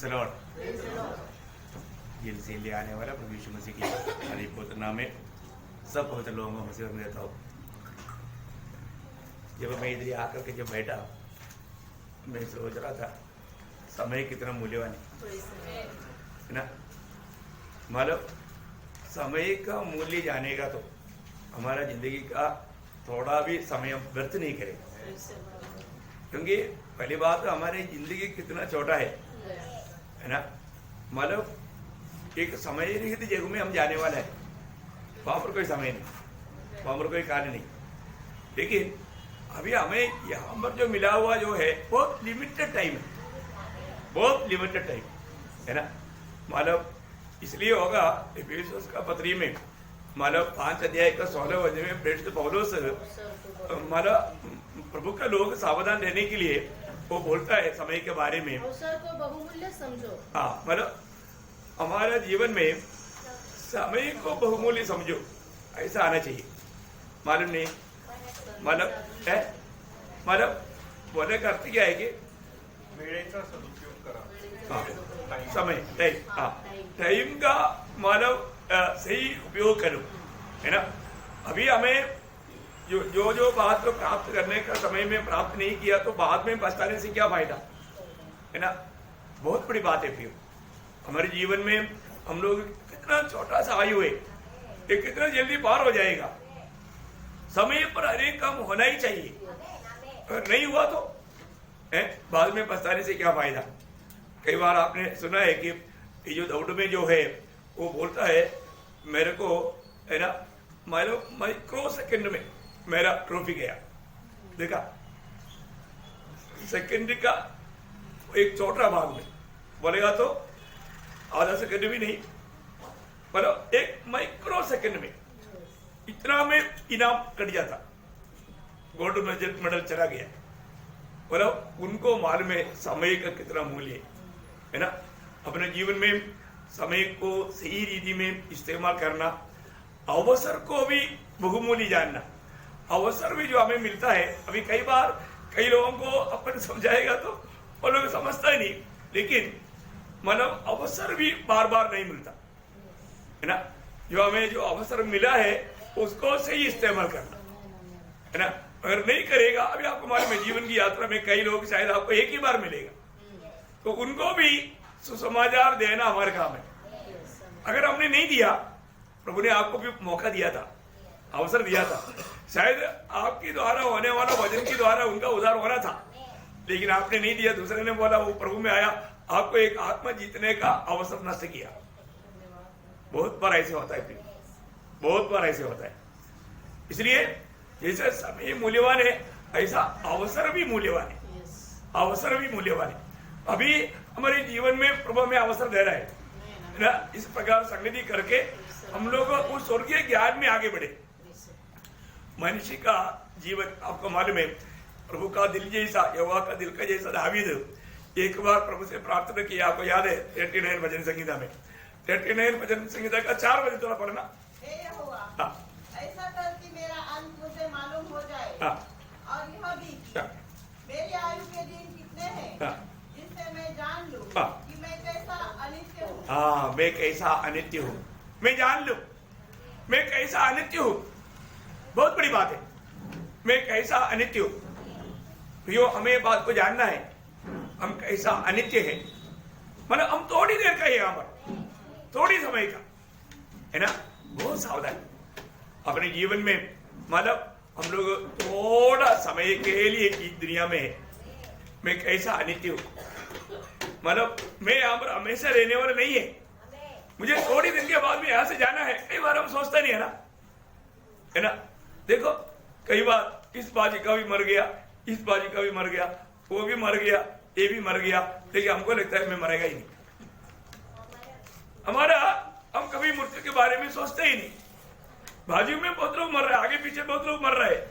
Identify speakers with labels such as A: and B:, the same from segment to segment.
A: Lord. दिल से ले आने वाला प्रभु यीशु मसीह की हरि पवित्र नाम में सब पवित्र लोगों को मसीह में देता हूँ। जब मैं इधर आकर के जब बैठा, मैं सोच रहा था समय कितना मूल्यवान है ना। मतलब समय का मूल्य जानेगा तो हमारा जिंदगी का थोड़ा भी समय व्यर्थ नहीं करेगा, क्योंकि पहली बात तो हमारी जिंदगी कितना छोटा है ना। मतलब एक समय रहित जगह में हम जाने वाला है, वहां पर कोई समय नहीं, वहां पर कोई कार्य नहीं। लेकिन अभी हमें यहाँ पर जो मिला हुआ जो है बहुत लिमिटेड टाइम है, बहुत लिमिटेड टाइम है ना। मतलब इसलिए होगा इफिसियों का पत्री में मतलब 5 अध्याय का 16 वचन में प्रेरित पौलुस मतलब प्रभु का लोग सावधान रहने के लिए वो बोलता है समय के बारे में,
B: अवसर को बहुमूल्य समझो।
A: हाँ, मतलब हमारे जीवन में समय को बहुमूल्य समझो, ऐसा आना चाहिए। मालूम नहीं मतलब है, मतलब बोलने का अर्थ क्या है कि
C: वेळेचा सदुपयोग करा।
A: हाँ, समय टाइम, हाँ टाइम का मतलब सही उपयोग करो, है ना। अभी हमें जो बात को प्राप्त करने का समय में प्राप्त नहीं किया तो बाद में पछताने से क्या फायदा, है ना। बहुत बड़ी बात है। फिर हमारे जीवन में हम लोग कितना छोटा सा आयु है, ये कितना जल्दी पार हो जाएगा। समय पर हर एक काम होना ही चाहिए, अगर नहीं हुआ तो बाद में पछताने से क्या फायदा। कई बार आपने सुना है कि ये जो दौड़ में जो है वो बोलता है मेरे को, है ना, माइक्रो सेकंड में मेरा ट्रॉफी गया। देखा, सेकंड का एक छोटा भाग में बोलेगा तो आधा सेकंड भी नहीं, मतलब एक माइक्रो सेकंड में इतना में इनाम कट जाता, गोल्ड मेडल चला गया। मतलब उनको मालूम है समय का कितना मूल्य है ना। अपने जीवन में समय को सही रीति में इस्तेमाल करना, अवसर को भी बहुमूल्य जानना। अवसर भी जो हमें मिलता है, अभी कई बार कई लोगों को अपन समझाएगा तो वो लोग समझता ही नहीं, लेकिन मतलब अवसर भी बार बार नहीं मिलता, है ना। जो हमें जो अवसर मिला है उसको सही इस्तेमाल करना, है ना। अगर नहीं करेगा, अभी आपको मालूम है जीवन की यात्रा में कई लोग शायद आपको एक ही बार मिलेगा, तो उनको भी सुसमाचार देना हमारे काम है। अगर हमने नहीं दिया, प्रभु ने आपको भी मौका दिया था, अवसर दिया था, शायद आपके द्वारा होने वाला वचन के द्वारा उनका उद्धार होना था, लेकिन आपने नहीं दिया। दूसरे ने बोला, वो प्रभु में आया, आपको एक आत्मा जीतने का अवसर नष्ट किया। बहुत बार ऐसे होता है, बहुत बार ऐसे होता है। इसलिए जैसे समय मूल्यवान है, ऐसा अवसर भी मूल्यवान है, अवसर भी मूल्यवान है। अभी हमारे जीवन में प्रभु हमें अवसर दे रहा है ना, इस प्रकार संगति करके हम लोग उस स्वर्गीय ज्ञान में आगे बढ़े। मनुष्य का जीवन आपको मालूम है, प्रभु का दिल जैसा, यहोवा का दिल का जैसा दावीद एक बार प्रभु से प्रार्थना किया। आपको याद है 39 भजन संहिता में, 39 भजन संहिता का 4 वचन थोड़ा पढ़ना।
D: हे यहोवा,
A: हाँ,
D: ऐसा कर कि मेरा अंत मुझे मालूम हो जाए,
A: हाँ,
D: और यह भी कि
A: हाँ,
D: मेरे आयु के दिन कितने हैं,
A: हाँ,
D: जिससे मैं जान लूं
A: हाँ,
D: कि मैं कैसा अनित्य हूँ।
A: हाँ, मैं कैसा अनित्य हूँ, मैं जान लूं मैं कैसा अनित्य हूँ। बहुत बड़ी बात है, मैं कैसा अनित्य हूँ। प्रियो, हमें बात को जानना है, हम कैसा अनित्य है। मतलब हम थोड़ी देर का है यहाँ पर, थोड़ी समय का, है ना। बहुत सावधान अपने जीवन में, मतलब हम लोग थोड़ा समय के लिए इस दुनिया में है। मैं कैसा अनित्य हूँ, मतलब मैं यहाँ पर हमेशा रहने वाला नहीं है, मुझे थोड़ी दिन के बाद में यहाँ से जाना है। कई बार हम सोचते नहीं है ना। देखो, कई बार इस बाजी का भी मर गया, इस बाजी का भी मर गया, वो भी मर गया, ये भी मर गया, लेकिन हमको लगता है मैं मरेगा ही नहीं। हम कभी मृत्यु के बारे में सोचते ही नहीं। बाजू में बहुत लोग मर रहे हैं, आगे पीछे बहुत लोग मर रहे हैं,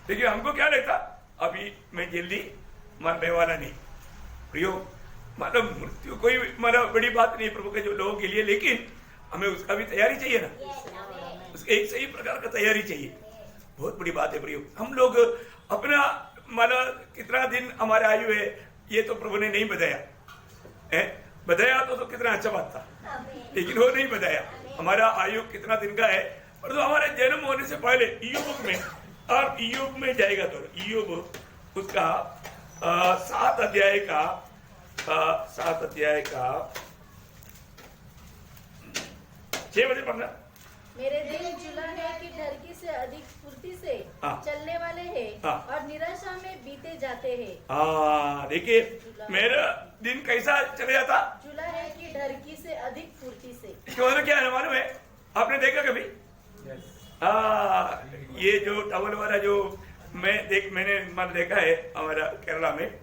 A: लेकिन हमको क्या लगता, अभी मैं जल्दी मरने वाला नहीं। प्रियो, मतलब मृत्यु कोई मतलब बड़ी बात नहीं प्रभु के जो लोगों के लिए, लेकिन हमें उसका भी तैयारी चाहिए ना, उसके एक सही प्रकार का तैयारी चाहिए। बहुत बड़ी बात है प्रियो। हम लोग अपना मतलब कितना दिन हमारे आयु है ये तो प्रभु ने नहीं बताया है। बताया तो कितना अच्छा बात था, लेकिन वो नहीं बताया हमारा आयु कितना दिन का है। परंतु हमारे जन्म होने से पहले ईयोब में, और ईयोब में जाएगा तो ईयोब उसका 7 अध्याय का 6 बजे पढ़ना।
B: मेरे दिन जुला है कि ढरकी से अधिक फुर्ती से
A: हाँ।
B: चलने वाले हैं
A: हाँ।
B: और निराशा में बीते जाते हैं।
A: देखिए मेरा दिन कैसा चले जाता,
B: जुला है कि ढरकी से अधिक फुर्ती से।
A: इसका मतलब क्या है मालूम है? आपने देखा कभी? ये जो टॉवल वाला जो मैंने देखा है हमारा केरला में,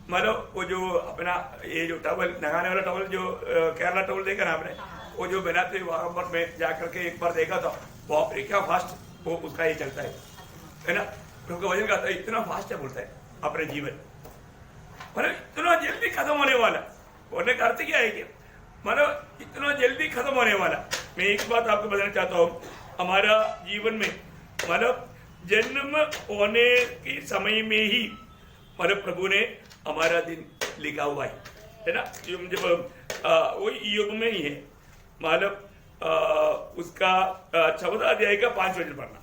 A: मतलब वो जो अपना ये जो टॉवल नहाने वाला टॉवल जो केरला टॉवल देखा ना आपने, वो जो बनाते वहां में जाकर के एक बार देखा था, बाप रे क्या फास्ट वो उसका ये चलता है ना, उसका वजन का इतना फास्ट है बोलता है अपने जीवन, मतलब इतना जल्दी खत्म होने वाला। बोलने का अर्थ क्या है कि मतलब इतना जल्दी खत्म होने वाला। मैं एक बात आपको बताना चाहता हूँ, हमारा जीवन में मतलब जन्म होने के समय में ही मतलब प्रभु ने हमारा दिन लिखा हुआ है ना। जब वही ईयोब में ही है, मतलब उसका 14 अध्याय का 5 वचन पढ़ना।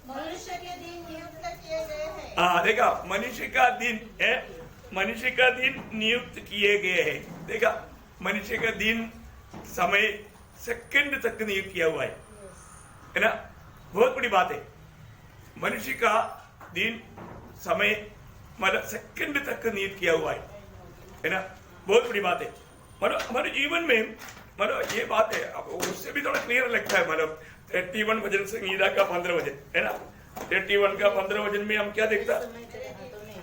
D: मनुष्य के दिन नियुक्त किए गए हैं।
A: देखा, मनुष्य का दिन है, मनुष्य का दिन नियुक्त किए गए हैं। देखा, मनुष्य का दिन समय सेकंड तक नियुक्त किया हुआ है ना। बहुत बड़ी बात है, मनुष्य का दिन समय मतलब सेकंड तक नियुक्त किया हुआ है ना। बहुत बड़ी बात है, मतलब हमारे जीवन में मतलब ये बात है। अब उससे भी थोड़ा क्लियर लगता है, मतलब 31 वचन संगीता का 15 वचन है ना। 31 का 15 वचन में हम क्या देखता?
B: समय तेरे हाथों में।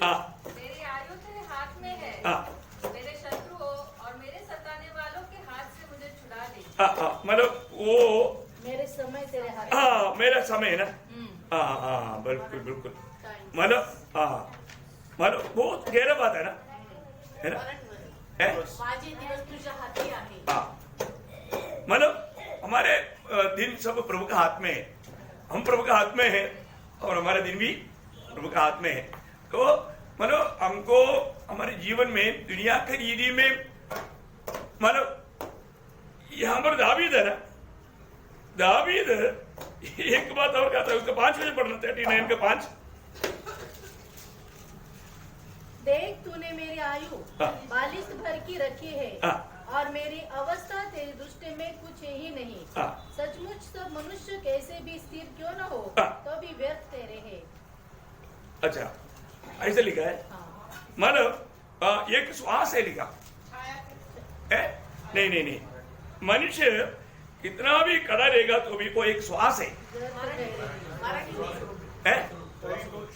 A: हाँ,
E: मेरी आयु तेरे हाथ में है।
A: हाँ,
E: मेरे शत्रुओं और मेरे सताने वालों के हाथ से मुझे छुड़ा ले।
A: हाँ, मतलब वो
B: मेरे समय तेरे हाथ।
A: हाँ मेरा समय है ना। हाँ, बिल्कुल बिल्कुल, मतलब मतलब बहुत गहरा बात है ना, है?
B: माझे दिवस तुझ्या हाती आहे।
A: मतलब हमारे दिन सब प्रभु के हाथ में है, हम प्रभु के हाथ में है और हमारा दिन भी प्रभु के हाथ में है। तो मतलब हमको हमारे जीवन में दुनिया के रीति में मतलब यहाँ पर दावीद है ना, दावीद एक बात और कहता है, उसका 5 वचन पढ़ना, 39 का 5।
B: देख तूने मेरी आयु 42 भर की रखी है और मेरी अवस्था तेरी दृष्टि में कुछ ही नहीं। सचमुच सब मनुष्य कैसे भी स्थिर क्यों न हो तो भी व्यर्थ तेरे है।
A: अच्छा, ऐसे लिखा है, मतलब एक श्वास है लिखा है। नहीं, मनुष्य कितना भी खड़ा रहेगा तो भी वो एक श्वास है।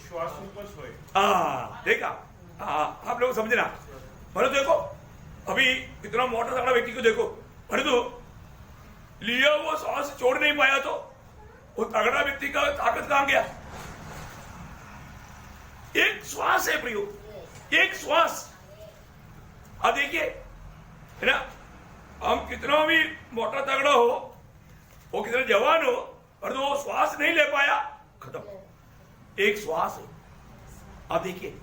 C: श्वासोपच होय।
A: देखा, आप लोग समझना। मतलब देखो, अभी इतना मोटा तगड़ा व्यक्ति को देखो, परंतु लिया वो श्वास छोड़ नहीं पाया तो वो तगड़ा व्यक्ति का ताकत कहां गया? एक श्वास है प्रियो, एक श्वास। अब देखिए है ना, हम कितना भी मोटा तगड़ा हो, वो कितना जवान हो, पर वो श्वास नहीं ले पाया, खत्म। एक श्वास है। अब देखिए,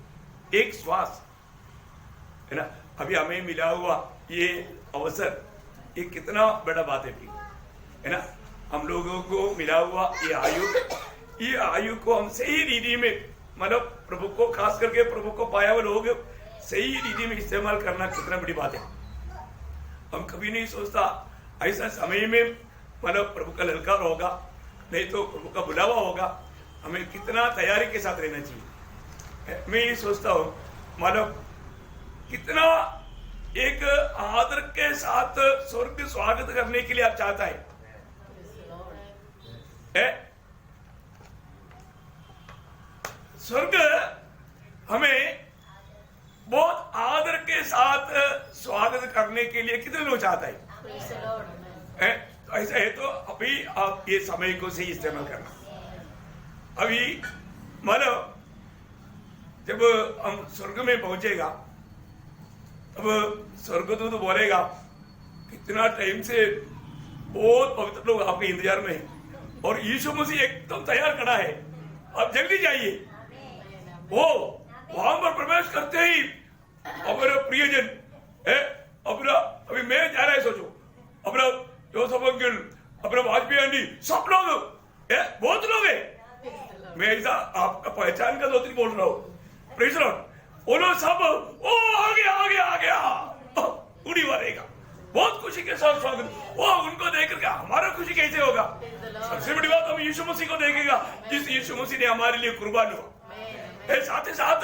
A: एक श्वास है ना। अभी हमें मिला हुआ ये अवसर, ये कितना बड़ा बात है ना। हम लोगों को मिला हुआ ये आयु को हम सही रीति में मतलब प्रभु को, खास करके प्रभु को पाया हुए लोग सही रीति में इस्तेमाल करना कितना बड़ी बात है। हम कभी नहीं सोचता ऐसा समय में मतलब प्रभु का ललकार होगा, नहीं तो प्रभु का बुलावा होगा। हमें कितना तैयारी के साथ रहना चाहिए। मैं ये सोचता हूँ मतलब कितना एक आदर के साथ स्वर्ग स्वागत करने के लिए आप चाहता है। स्वर्ग हमें बहुत आदर के साथ स्वागत करने के लिए कितने लोग चाहता है? तो ऐसा है तो अभी आप ये समय को सही इस्तेमाल करना। अभी मानो जब हम स्वर्ग में पहुंचेगा तब स्वर्गदूत बोलेगा कितना टाइम से बहुत पवित्र लोग आपके इंतजार में हैं और यीशु मसीह एकदम तैयार खड़ा है, आप जल्दी जाइए। वो वहां पर प्रवेश करते ही अपना प्रियजन है, अपना कुछ बोल रहा हूँ। Praise Lord. वो लोग सब ओ आ गया उड़ी मारेगा, बहुत खुशी के साथ स्वागत। वो उनको देख करके हमारा खुशी कैसे होगा? सबसे बड़ी बात हम यीशु मसीह को देखेगा, जिस यीशु मसीह ने हमारे लिए कुर्बान हुआ। साथ ही साथ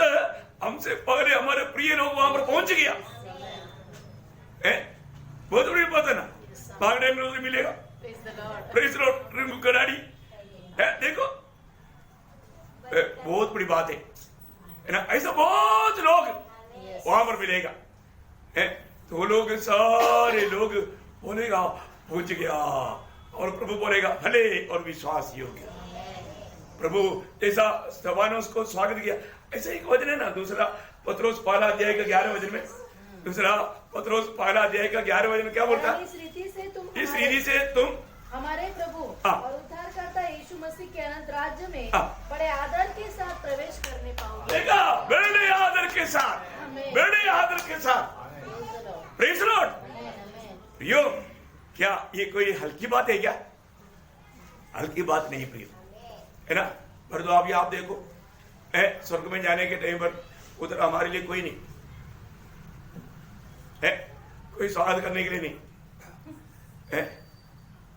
A: हमसे पहले हमारे प्रिय लोग वहां पर पहुंच गया। बहुत बड़ी बात है ना, भागने में उसे मिलेगा। Praise Lord. रिंगू कड़ाड़ी है, देखो बहुत बड़ी बात है ना। ऐसा बहुत लोग वहां पर मिलेगा है, तो वो लोग सारे लोग बोलेगा पहुंच गया, और प्रभु बोलेगा भले और विश्वास योग्य। प्रभु जैसा स्तेफानोस को स्वागत किया, ऐसा एक वचन है ना, दूसरा पत्रोस पहला अध्याय का 11 वचन में, दूसरा पत्रोस पहला अध्याय का 11 वचन में क्या बोलता है? इस रीति से तुम
B: हमारे प्रभु और उद्धारकर्ता यीशु मसीह के अनंत राज्य में बड़े आदर के साथ प्रवेश करने पाओगे।
A: देखा, बड़े आदर के साथ, बड़े आदर के साथ। Praise Lord. यो क्या ये कोई हल्की बात है क्या? हल्की बात नहीं प्रियो, है ना। पर तो आप देखो, स्वर्ग में जाने के टाइम पर उधर हमारे लिए कोई नहीं है, कोई स्वागत करने के लिए नहीं है।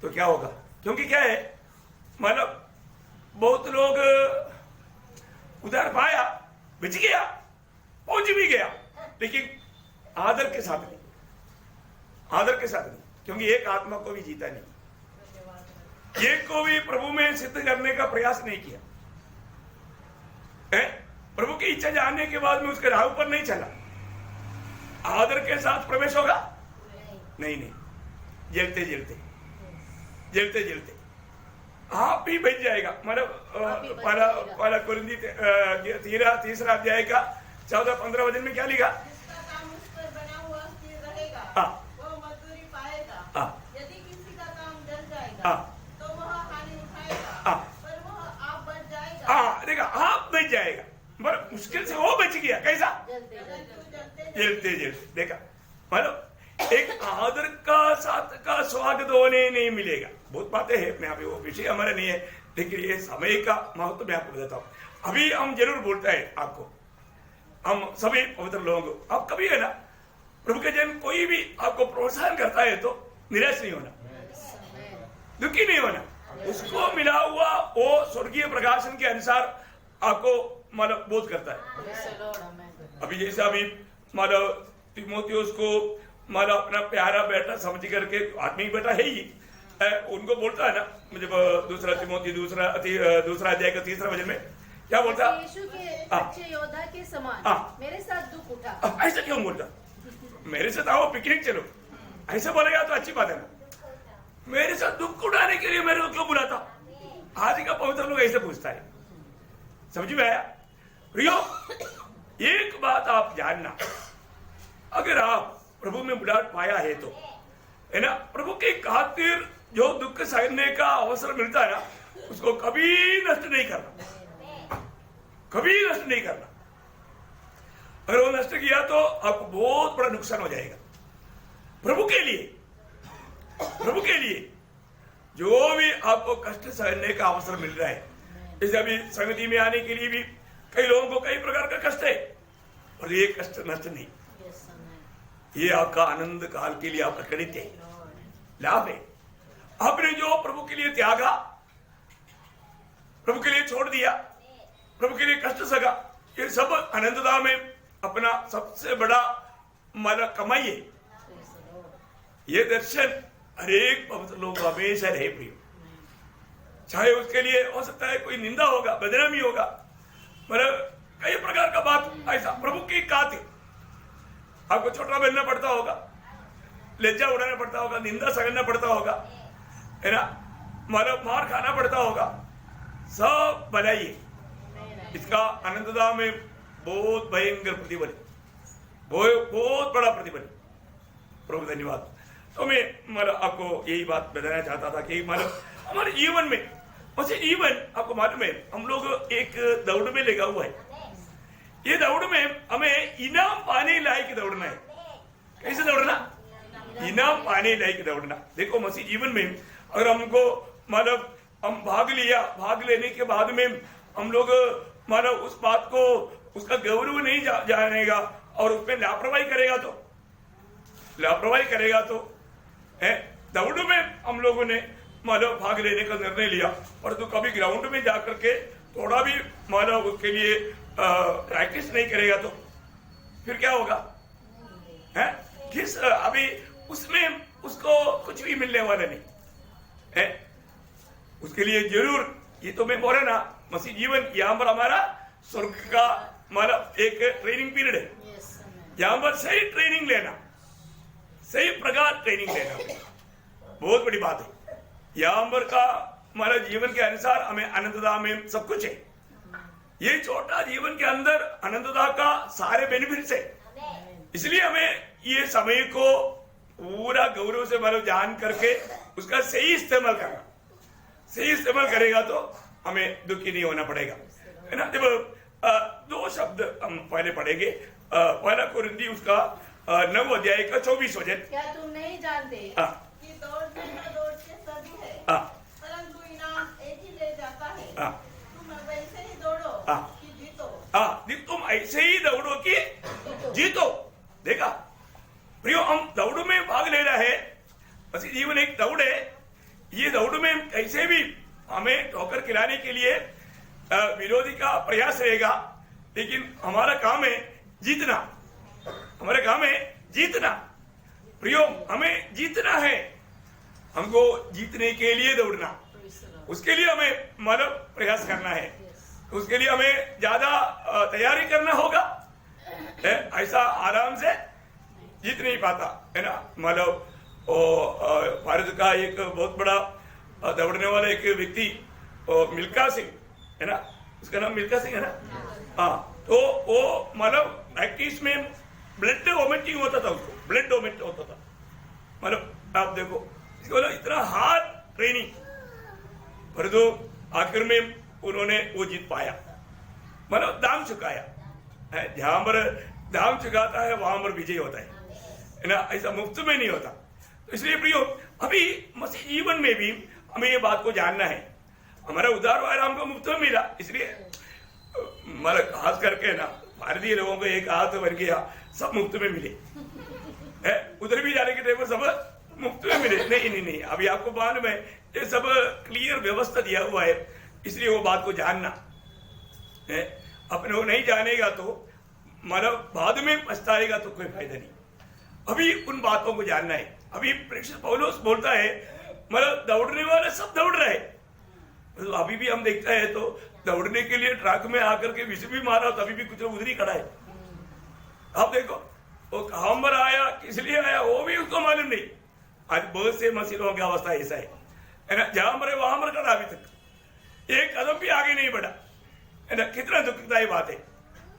A: तो क्या होगा? क्योंकि क्या है, मतलब बहुत लोग उधर पाया, बच गया, पहुंच भी गया, लेकिन आदर के साथ नहीं, आदर के साथ नहीं। क्योंकि एक आत्मा को भी जीता नहीं, एक को भी प्रभु में सिद्ध करने का प्रयास नहीं किया है। प्रभु की इच्छा जानने के बाद में उसके राह पर नहीं चला, आदर के साथ प्रवेश होगा? नहीं, जलते जलते जलते जलते आप भी बच जाएगा। मतलब पहला कुरिन्थी तीसरा अध्याय का 14-15 वचन में क्या लिखा?
D: जिसका काम उस पर बना हुआ स्थिर रहेगा, वो मजदूरी पाएगा। यदि किसी का काम जल जाएगा तो वह हानि उठाएगा, पर वह आप बच जाएगा।
A: देखा, आप बच जाएगा, पर मुश्किल से वो बच गया। कैसा? जलते जलते। देखा, मतलब एक आदर का साथ का स्वागत होने नहीं मिलेगा। बहुत बातें हैं, मैं अभी वो विषय हमारा नहीं है, लेकिन ये समय का महत्व मैं आपको बताता हूँ। अभी हम जरूर बोलता है आपको, हम सभी पवित्र लोग, आप कभी है ना प्रभु के जन कोई भी आपको प्रोत्साहन करता है तो निराश नहीं होना, दुखी नहीं होना। उसको मिला हुआ वो स्वर्गीय प्रकाशन के अनुसार आपको मतलब बोध करता है। अभी जैसा अभी मतलब तीमुथियुस को मतलब अपना प्यारा बेटा समझ करके, आदमी बेटा है ही, उनको बोलता है ना, मुझे दूसरा तीमुथि दूसरा अध्याय का 3 वचन में क्या बोलता?
B: यीशु के सच्चे योद्धा के समान मेरे साथ दुख उठा।
A: ऐसा क्यों बोलता? मेरे साथ आओ, पिकनिक चलो, ऐसा बोलेगा तो अच्छी बात है ना। मेरे साथ दुख उठाने के लिए मेरे को क्यों बुलाता? आज का पवित्र लोग ऐसे पूछता है। समझ में आया प्रियो? एक बात आप जानना, अगर आप प्रभु में बुलाहट पाया है तो, है ना, प्रभु के खातिर जो दुख सहने का अवसर मिलता है ना, उसको कभी नष्ट नहीं करना, कभी नष्ट नहीं करना। अगर वो नष्ट किया तो आपको बहुत बड़ा नुकसान हो जाएगा। प्रभु के लिए, प्रभु के लिए जो भी आपको कष्ट सहने का अवसर मिल रहा है, जैसे अभी संगति में आने के लिए भी कई लोगों को कई प्रकार का कष्ट है, और ये कष्ट नष्ट नहीं, ये आपका आनंद काल के लिए आपका गणित है, लाभ है। आपने जो प्रभु के लिए त्यागा, प्रभु के लिए छोड़ दिया, प्रभु के लिए कष्ट सगा, ये सब आनंदता में अपना सबसे बड़ा मतलब कमाई है। ये दर्शन हरेक पवित्र लोग हमेशा रहे प्रिय, चाहे उसके लिए हो सकता है कोई निंदा होगा, बदनामी होगा, मतलब कई प्रकार का बात ऐसा प्रभु की खातिर आपको छोटा बनना पड़ता होगा, लज्जा उड़ाना पड़ता होगा, निंदा सहना पड़ता होगा, है ना, मतलब मार खाना पड़ता होगा, सब भलाई है। इसका अनंतता में बहुत भयंकर प्रतिफल, बहुत बड़ा प्रतिफल। प्रभु धन्यवाद। तो मैं मतलब आपको यही बात बताना चाहता था कि मतलब हमारे जीवन में, वैसे जीवन आपको मालूम है हम लोग एक दौड़ में लगा हुआ है। ये दौड़ में हमें इनाम पाने लायक दौड़ना है। कैसे दौड़ना? इनाम पाने लायक दौड़ना। देखो मसीह जीवन में अगर हमको मतलब हम भाग लिया, भाग लेने के बाद में हम लोग मतलब उस बात को उसका गौरव नहीं जानेगा और उसमें लापरवाही करेगा तो है। दौड़ में हम लोगों ने मतलब भाग लेने का निर्णय लिया, परंतु कभी ग्राउंड में जाकर के थोड़ा भी मतलब उसके लिए प्रैक्टिस नहीं करेगा तो फिर क्या होगा है? किस अभी उसमें उसको कुछ भी मिलने वाला नहीं है। उसके लिए जरूर, ये तो मैं बोला ना, मसीह जीवन यहाँ पर हमारा स्वर्ग का मतलब एक ट्रेनिंग पीरियड है। यहाँ पर सही ट्रेनिंग लेना, सही प्रकार ट्रेनिंग लेना बहुत बड़ी बात है। यहाँ पर का हमारा जीवन के अनुसार हमें अनंतता में सब कुछ है। ये छोटा जीवन के अंदर अनंतता का सारे बेनिफिट्स है। इसलिए हमें ये समय को पूरा गौरव से मतलब जान करके उसका सही इस्तेमाल करना। सही इस्तेमाल करेगा तो हमें दुखी नहीं होना पड़ेगा, है ना। जब 2 शब्द हम पहले पढ़ेंगे, पहला कुरिन्थी उसका 9 अध्याय का 24 वचन।
B: क्या तुम नहीं जानते
D: कि दौड़ते सभी है, परंतु इनाम एक ही ले जाता है। तुम वैसे ही दौड़ो कि जीतो।
A: तुम ऐसे ही दौड़ो कि जीतो। देखा प्रियो, हम दौड़ में भाग ले रहे हैं। मसीह जीवन एक दौड़ है। ये दौड़ में कैसे भी हमें ठोकर खिलाने के लिए विरोधी का प्रयास रहेगा, लेकिन हमारा काम है जीतना। हमारा काम है जीतना। प्रियो, हमें जीतना है। हमको जीतने के लिए दौड़ना, उसके लिए हमें मतलब प्रयास करना है। उसके लिए हमें ज्यादा तैयारी करना होगा। ऐसा आराम से जीत नहीं पाता, है ना। मतलब भारत का एक बहुत बड़ा दौड़ने वाला एक व्यक्ति मिल्खा सिंह, है ना, उसका नाम मिल्खा सिंह है ना। हाँ, तो वो मतलब प्रैक्टिस में ब्लड वोमिटिंग होता था, उसको ब्लड वोमिट होता था। मतलब आप देखो, इसको मतलब इतना हार्ड ट्रेनिंग, पर तो आखिर में उन्होंने वो जीत पाया। मतलब दाम चुकाया है। जहां पर दाम चुकाता है वहां पर विजय होता है ना। ऐसा मुफ्त में नहीं होता। तो इसलिए प्रियो, अभी मसीह जीवन में भी हमें ये बात को जानना है। हमारा उद्धार वाला हमको मुफ्त में मिला, इसलिए मतलब खास करके ना भारतीय लोगों को एक हाथ बन गया, सब मुफ्त में मिले है। उधर भी जाने के टाइम पर सब मुफ्त में मिले। नहीं, अभी आपको मालूम है ये सब क्लियर व्यवस्था दिया हुआ है। इसलिए वो बात को जानना है। अपने को नहीं जानेगा तो मतलब बाद में पछताएगा तो कोई फायदा नहीं। अभी उन बातों को जानना है। अभी प्रेषित पौलुस बोलता है मतलब दौड़ने वाले सब दौड़ रहे। तो अभी भी हम देखते हैं तो दौड़ने के लिए ट्रैक में आकर के विष भी मारा, तभी भी कुछ उधर ही खड़ा है। आप देखो वो कहां पर आया, किस लिए आया, वो भी उसको मालूम नहीं। आज बहुत से मसीहों की अवस्था ऐसा है ना, जहां पर वहां पर खड़ा, अभी तक एक कदम भी आगे नहीं बढ़ा, है ना। कितना दुखदायी बात है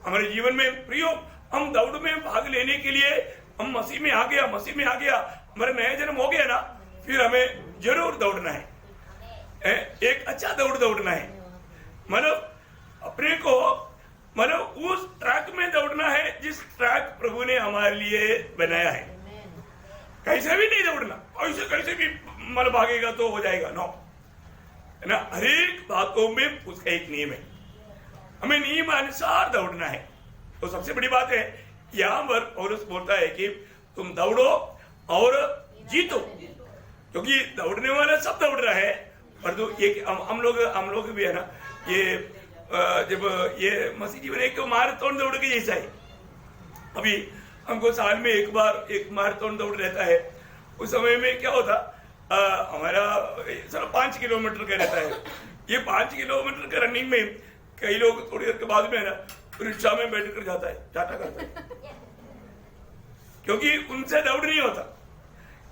A: हमारे जीवन में। प्रियो, हम दौड़ में भाग लेने के लिए हम मसीह में आ गया, हमारे नया जन्म हो गया ना, फिर हमें जरूर दौड़ना है। एक अच्छा दौड़ना है। मतलब अपने को मतलब उस ट्रैक में दौड़ना है जिस ट्रैक प्रभु ने हमारे लिए बनाया है। कैसे भी नहीं दौड़ना, ऐसे कैसे भी मतलब भागेगा तो हो जाएगा, नो, है ना। हर एक बातों में उसका एक नियम है। हमें नियम अनुसार दौड़ना है। तो सबसे बड़ी बात है यहां पर पौलुस बोलता है कि तुम दौड़ो और जीतो, क्योंकि दौड़ने वाला सब दौड़ रहा है। पर तो ये हम लोग भी है ना, ये जब ये मसीह जीवन एक मैराथन दौड़ के जैसा है। अभी हमको साल में एक बार एक मैराथन दौड़ रहता है। उस समय में क्या होता, हमारा सर 5 किलोमीटर का रहता है। ये 5 किलोमीटर का रनिंग में कई लोग थोड़ी देर के बाद में है ना रिक्शा में बैठ कर जाता है, टाटा करता है, क्योंकि उनसे दौड़ नहीं होता।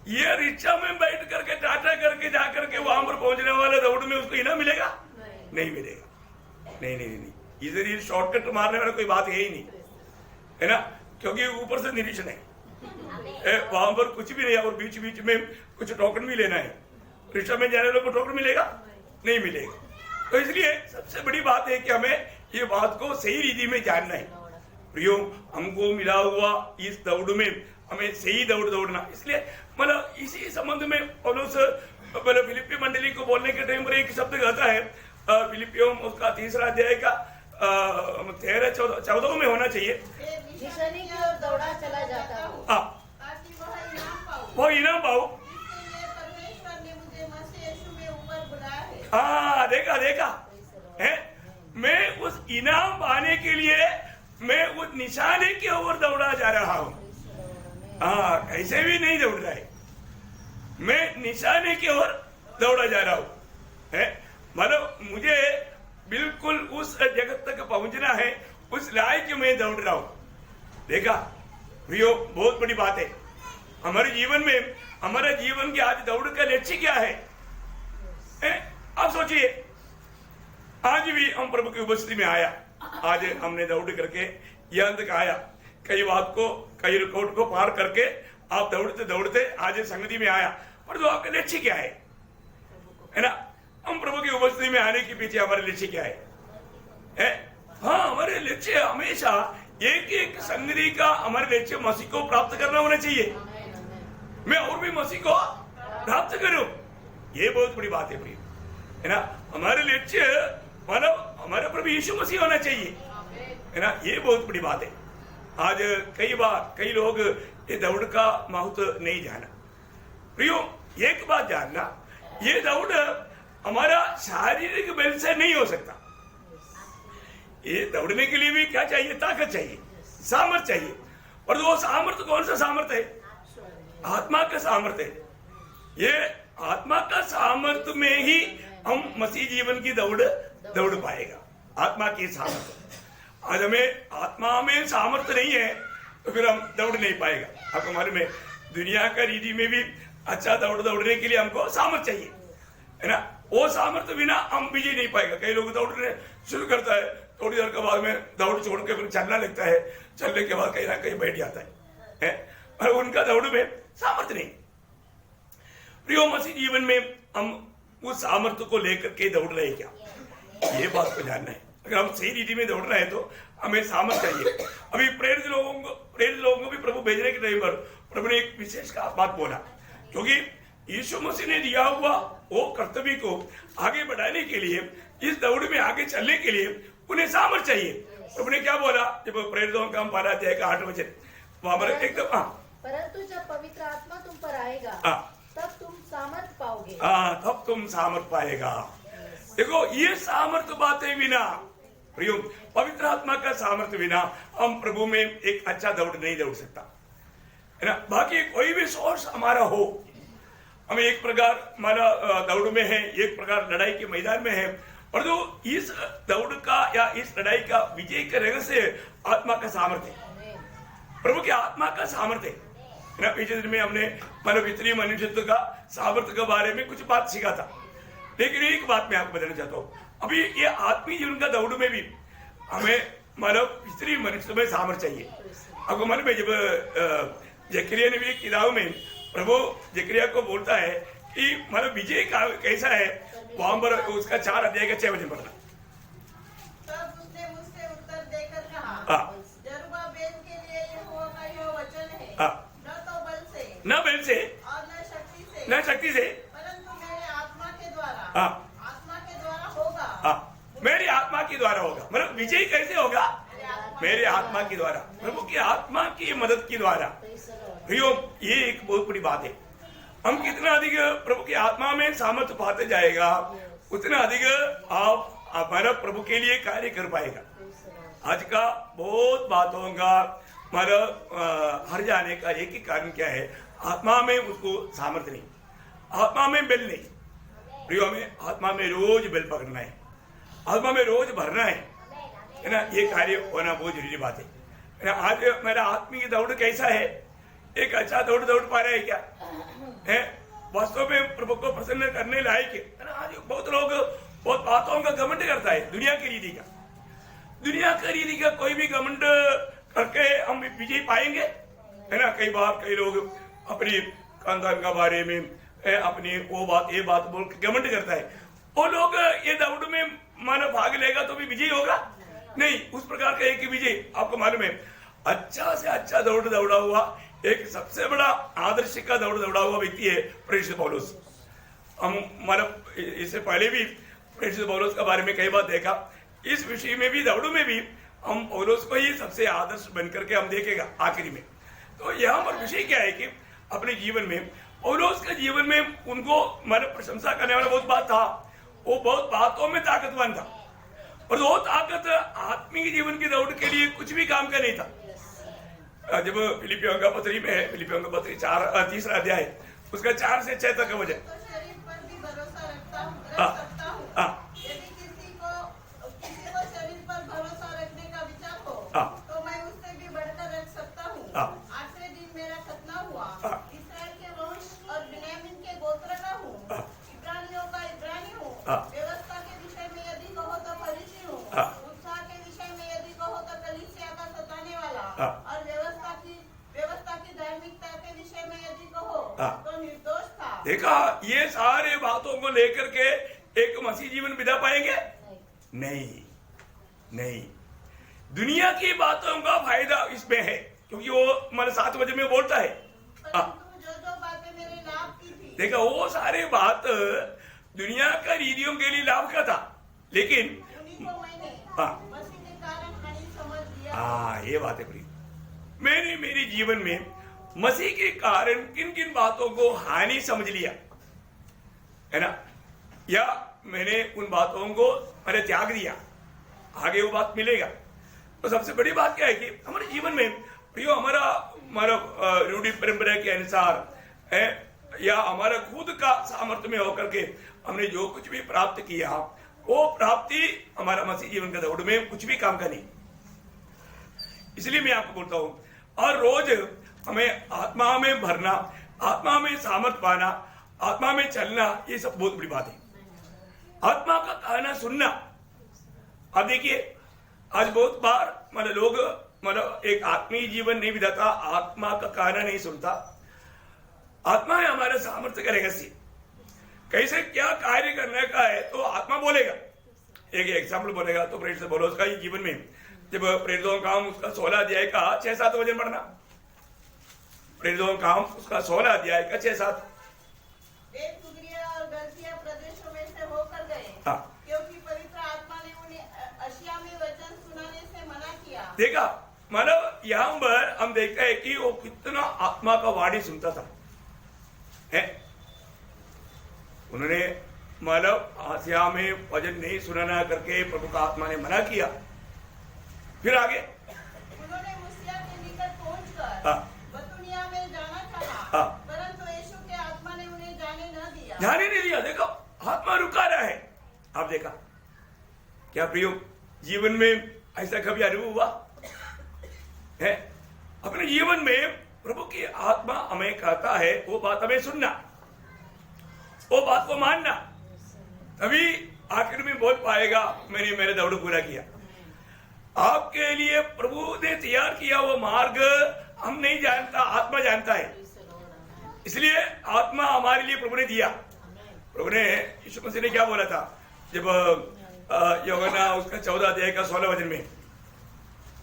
A: ये रिक्शा में बैठ करके टाटा करके जाकर के वहां पर पहुंचने वाले दौड़ में उसको इनाम मिलेगा? नहीं मिलेगा। नहीं, इधर ये शॉर्टकट मारने वाला कोई बात है ही नहीं, है ना, क्योंकि ऊपर से निरीक्षण है वहां पर कुछ भी नहीं है। और बीच बीच में कुछ टोकन भी लेना है। रिक्शा में जाने वालों को टोकन मिलेगा? नहीं मिलेगा। तो इसलिए सबसे बड़ी बात है कि हमें ये बात को सही रीति में जानना है। प्रियो, हमको मिला हुआ इस दौड़ में हमें सही दौड़ना। इसलिए मतलब इसी संबंध में पौलुस फिलिप्पी मंडली को बोलने के टाइम पर एक शब्द कहता है, फिलिपियों उसका 3 अध्याय का 13-14 में होना चाहिए।
D: फिर
B: निशाने की ओर दौड़ा चला जाता हूँ
A: हाँ,
D: ताकि वह इनाम पाऊं
A: वो इनाम पाओ।
D: जिसके लिए परमेश्वर ने मुझे मसीह यीशु में ऊपर बुलाया है।
A: हाँ, देखा है, मैं उस इनाम पाने के लिए मैं उस निशाने की ओर दौड़ा जा रहा हूँ। हाँ, कैसे भी नहीं दौड़ रहा है, मैं निशाने की ओर दौड़ा जा रहा हूँ है। मतलब मुझे बिल्कुल उस जगत तक पहुंचना है, उस लायक मैं दौड़ रहा हूँ। देखा प्रियो, बहुत बड़ी बात है हमारे जीवन में। हमारे जीवन की आज दौड़ का लक्ष्य क्या है? आप सोचिए, आज भी हम प्रभु की उपस्थिति में आया, आज हमने दौड़ करके यहाँ तक आया, कई बात को कई रिकॉर्ड को पार करके आप दौड़ते दौड़ते आज संगति में आया, पर तो आपका लक्ष्य क्या है ना? हम प्रभु की उपस्थिति में आने के पीछे हमारे लक्ष्य क्या है? हाँ, हमारे लक्ष्य हमेशा एक एक संगति का हमारे लक्ष्य मसीह को प्राप्त करना होना चाहिए। मैं और भी मसीह को प्राप्त करूं, ये बहुत बड़ी बात है प्रिय, है ना? हमारे लक्ष्य मतलब हमारे प्रभु यीशु मसीह होना चाहिए, है ना? ये बहुत बड़ी बात है। आज कई बार कई लोग ये दौड़ का महत्व नहीं जाना। प्रियो, एक बात जानना, ये दौड़ हमारा शारीरिक बल से नहीं हो सकता। ये दौड़ने के लिए भी क्या चाहिए? ताकत चाहिए, सामर्थ्य चाहिए। और वो सामर्थ्य कौन सा सामर्थ्य है? आत्मा का सामर्थ्य है। ये आत्मा का सामर्थ्य में ही हम मसीह जीवन की दौड़ पाएगा, आत्मा की सामर्थ्य। आज हमें आत्मा में सामर्थ्य नहीं है तो फिर हम दौड़ नहीं पाएगा। आपको मालूम है, दुनिया का रीति में भी अच्छा दौड़ने के लिए हमको सामर्थ्य चाहिए, है ना? वो सामर्थ्य बिना हम विजय नहीं पाएगा। कई लोग दौड़ने शुरू करता है, थोड़ी देर के बाद में दौड़ छोड़ के फिर चलना लगता है, चलने के बाद कहीं ना कहीं बैठ जाता है? और उनका दौड़ में सामर्थ्य नहीं। प्रियो, मसीह जीवन में हम उस सामर्थ्य को लेकर के दौड़ रहे हैं क्या, ये बात को जानना है। अगर हम सही रीति में दौड़ रहे हैं तो हमें सामर्थ्य चाहिए। अभी प्रेरित लोगों को भी प्रभु भेजने के टाइम पर प्रभु ने एक विशेष बात बोला, क्योंकि यीशु मसीह ने दिया हुआ वो कर्तव्य को आगे बढ़ाने के लिए, इस दौड़ में आगे चलने के लिए उन्हें सामर्थ्य चाहिए। प्रभु ने क्या बोला? जब प्रेरितों का 12 अध्याय का 8 वचन, वहां पर एकदम
B: परंतु जब पवित्र आत्मा तुम पर आएगा तब तुम सामर्थ पाओगे।
A: तब तुम सामर्थ पाएगा। देखो, ये सामर्थ्य बातें बिना, प्रियो, पवित्र आत्मा का सामर्थ्य बिना हम प्रभु में एक अच्छा दौड़ नहीं दौड़ सकता, है ना? बाकी कोई भी सोर्स हमारा हो, हम एक प्रकार हमारा दौड़ में है, एक प्रकार लड़ाई के मैदान में है, और जो इस दौड़ का या इस लड़ाई का विजय का रहस्य आत्मा का सामर्थ्य है, प्रभु की आत्मा का सामर्थ्य है ना? पिछले दिन में हमने मानव पितरी मनुष्यत्व का सामर्थ्य के बारे में कुछ बात सीखा था, लेकिन एक बात मैं आपको बताना चाहता हूँ। अभी ये आत्मीय जीवन का दौड़ में भी हमें मानव पितरी मनुष्य में सामर्थ्य चाहिए। आपको मालूम है, जब जकरिया ने भी किताब में प्रभु जकरिया को बोलता है कि मानव विजय कैसा है, वहां पर उसका 4 अध्याय का 6 वचन पढ़ना।
D: तब उसने मुझसे उत्तर देकर कहा, जरुब्बाबेल के लिए यहोवा का यह वचन है, न बल से और न शक्ति से, परंतु मेरे आत्मा के द्वारा होगा।
A: मेरी आत्मा के द्वारा होगा। मतलब विजय कैसे होगा? मेरे आत्मा के द्वारा, प्रभु की आत्मा की मदद के द्वारा। प्रियो, ये एक बहुत बड़ी बात है। हम कितना अधिक प्रभु की आत्मा में सामर्थ्य पाते जाएगा, उतना अधिक आप हमारा प्रभु के लिए कार्य कर पाएगा। आज का बहुत बातों का हमारा हर जाने का एक ही कारण क्या है? आत्मा में उसको सामर्थ्य नहीं, आत्मा में बल नहीं। प्रियो, हमें आत्मा में रोज बल पकड़ना है, आत्मा में रोज भरना है ना? ये कार्य होना बहुत जरूरी बात है। आज मेरा आत्मीय दौड़ कैसा है? एक अच्छा दौड़ पा रहे हैं क्या? है वास्तव में प्रभु को प्रसन्न करने लायक है ना? आज बहुत लोग बहुत बातों का घमंड करता है, दुनिया की रीति का कोई भी घमंड करके हम विजय पाएंगे, है ना? कई बार कई लोग अपनी खानदान का बारे में अपनी वो बात ये बात बोल के घमंड करता है। वो लोग ये दौड़ में मानो भाग लेगा तो भी विजय होगा नहीं। उस प्रकार का एक विजय आपको मालूम है, अच्छा से अच्छा दौड़ा हुआ एक सबसे बड़ा आदर्श का दौड़ा हुआ व्यक्ति है प्रेरित पौलुस। हम मानो इससे पहले भी प्रेरित पौलुस के बारे में कई बार देखा इस विषय में भी, दौड़ में भी हम पौलुस को ही सबसे आदर्श बनकर के हम देखेगा आखिरी में। तो यहाँ पर विषय क्या है कि अपने जीवन में पौलुस के जीवन में उनको मन प्रशंसा करने वाला बहुत बात था, वो बहुत बातों में ताकतवान था, और वो ताकत आत्मिक जीवन की दौड़ के लिए कुछ भी काम का नहीं था। जब फिलिपियों का पत्री में, फिलिपियों का पत्री 3 अध्याय उसका 4 से 6 तक वजह
D: तो शरीर पर भी भरोसा रख सकता हूँ। यदि किसी को शरीर पर भरोसा रखने का विचार हो तो मैं उससे भी बढ़कर रख सकता हूँ। 8वें दिन मेरा खतना हुआ। इस्राएल के वंश और बिन्यामीन के गोत्र का हूँ। इब्रानियों का इब्रानी हूँ। व्यवस्था के विषय में यदि कहो तो फरीसी हूँ। उत्साह के विषय में यदि कहो तो कलीसिया का सताने वाला। और व्यवस्था की धार्मिकता के विषय में यदि कहो तो निर्दोष था।
A: देखा, ये सारे बातों को लेकर के एक मसीह जीवन बिता पाएंगे? नहीं। दुनिया की बातों का फायदा इसमें है, क्योंकि वो मन 7 बजे में बोलता है।
D: परंतु जो बातें मेरे लाभ की थी,
A: देखा, वो सारे बात दुनिया का रीतियों के लिए लाभ का था, लेकिन
D: उन्हीं को मैंने मसीह के कारण हानि समझ लिया।
A: ये बात है प्रिय। मैंने मेरे जीवन में मसीह के कारण किन किन बातों को हानि समझ लिया है ना, या मैंने उन बातों को मैंने त्याग दिया, आगे वो बात मिलेगा। तो सबसे बड़ी बात क्या है कि हमारे जीवन में प्रियो हमारा रूढ़ी परंपरा के अनुसार या हमारा खुद का सामर्थ्य में होकर के हमने जो कुछ भी प्राप्त किया, वो प्राप्ति हमारा मसीह जीवन का दौड़ में कुछ भी काम का नहीं। इसलिए मैं आपको बोलता हूं, और रोज हमें आत्मा में भरना, आत्मा में सामर्थ पाना, आत्मा में चलना, ये सब बहुत बड़ी बात है। आत्मा का कहना सुनना। अब देखिए, आज बहुत बार लोग एक आत्मीय जीवन नहीं बिताता, आत्मा का कहना नहीं सुनता। आत्मा है हमारे सामर्थ्य का रहस्य, कैसे क्या कार्य करने का है तो आत्मा बोलेगा। एक एग्जाम्पल बोलेगा तो प्रेरित से बोलो उसका ये जीवन में, जब प्रेरितों का काम उसका 16 अध्याय का 6-7 वचन पढ़ना। प्रेरितों का काम उसका 16 अध्याय का 6-7।
D: वे सुगरिया और गलतिया प्रदेशों में से होकर गए, क्योंकि पवित्र आत्मा ने उन्हें एशिया में वचन सुनाने से मना किया।
A: देखा, यहाँ पर हम देखते हैं कि वो कितना आत्मा का वाणी सुनता था है। उन्होंने आसिया में वचन नहीं सुनाना करके प्रभु का आत्मा ने मना किया। फिर आगे
D: उन्होंने मुसिया के निकट पहुंचकर बतूनिया में जाना चाहा, परंतु यीशु के आत्मा ने उन्हें जाने नहीं दिया।
A: देखो, आत्मा रुका रहा है। आप देखा क्या प्रियो, जीवन में ऐसा कभी अनुभव हुआ है? अपने जीवन में प्रभु की आत्मा हमें कहता है, वो बात हमें सुनना, वो बात को मानना, तभी आखिर में बोल पाएगा मैंने मेरे दौड़ पूरा किया। आपके लिए प्रभु ने तैयार किया वो मार्ग हम नहीं जानता, आत्मा जानता है। इसलिए आत्मा हमारे लिए प्रभु ने दिया। प्रभु ने, यीशु मसीह ने क्या बोला था जब यूहन्ना उसका 14 अध्याय का 16 वचन में,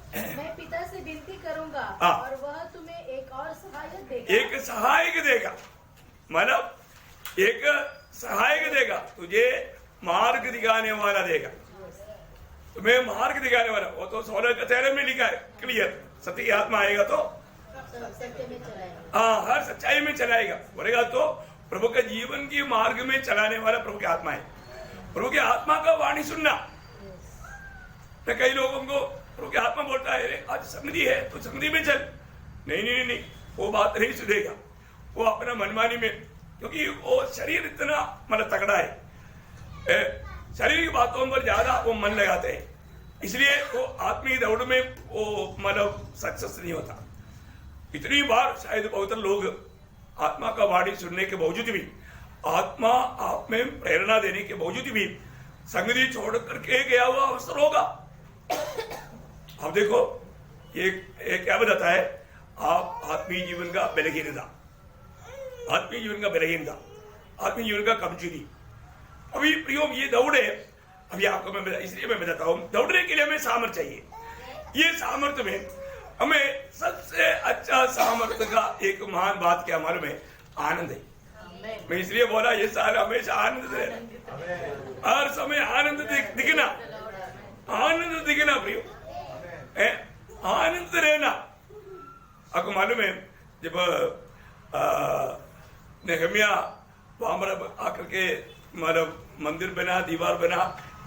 B: मैं पिता से विनती करूंगा और वह तुम्हें एक और सहायक देगा।
A: एक सहायक देगा, मतलब एक सहायक देगा, तुझे मार्ग दिखाने वाला देगा, तुम्हें मार्ग दिखाने वाला। वो तो 16 का 13 में लिखा है क्लियर, सत्य आत्मा आएगा तो
B: सत्य में चलाएगा।
A: हर सच्चाई में चलाएगा बोलेगा। तो प्रभु के जीवन की मार्ग में चलाने वाला प्रभु की आत्मा है। प्रभु की आत्मा का वाणी सुनना। तो कई लोगों को प्रभु की आत्मा बोलता है आज संगति है तो संगति में चल, नहीं, वो बात नहीं सुनेगा। वो अपना मनमानी में, क्योंकि वो शरीर इतना तगड़ा है, शरीर की बातों पर ज्यादा वो मन लगाते हैं, इसलिए वो आत्मीय दौड़ में वो सक्सेस नहीं होता। इतनी बार शायद बहुत लोग आत्मा का वाणी सुनने के बावजूद भी, आत्मा आप में प्रेरणा देने के बावजूद भी संगति छोड़ करके गया हुआ अवसर होगा। अब देखो ये क्या बताता है, आप आत्मीय जीवन का बलहीनता, आत्मीय जीवन का बलहीनता, आत्मीय जीवन का कमजोरी। अभी प्रियो ये दौड़े, अभी आपको मैं इसलिए मैं बताता हूँ, दौड़ने के लिए हमें सामर्थ्य चाहिए। ये सामर्थ्य में हमें सबसे अच्छा सामर्थ्य का एक महान बात क्या मालूम है? आनंद है। मैं इसलिए बोला ये साल हमेशा आनंद है, हर समय आनंद दिखना। आनंद दिखना प्रियो, आनंद रहना। आपको मालूम है जब नेहमिया वहां आकर के मतलब मंदिर बना, दीवार बना,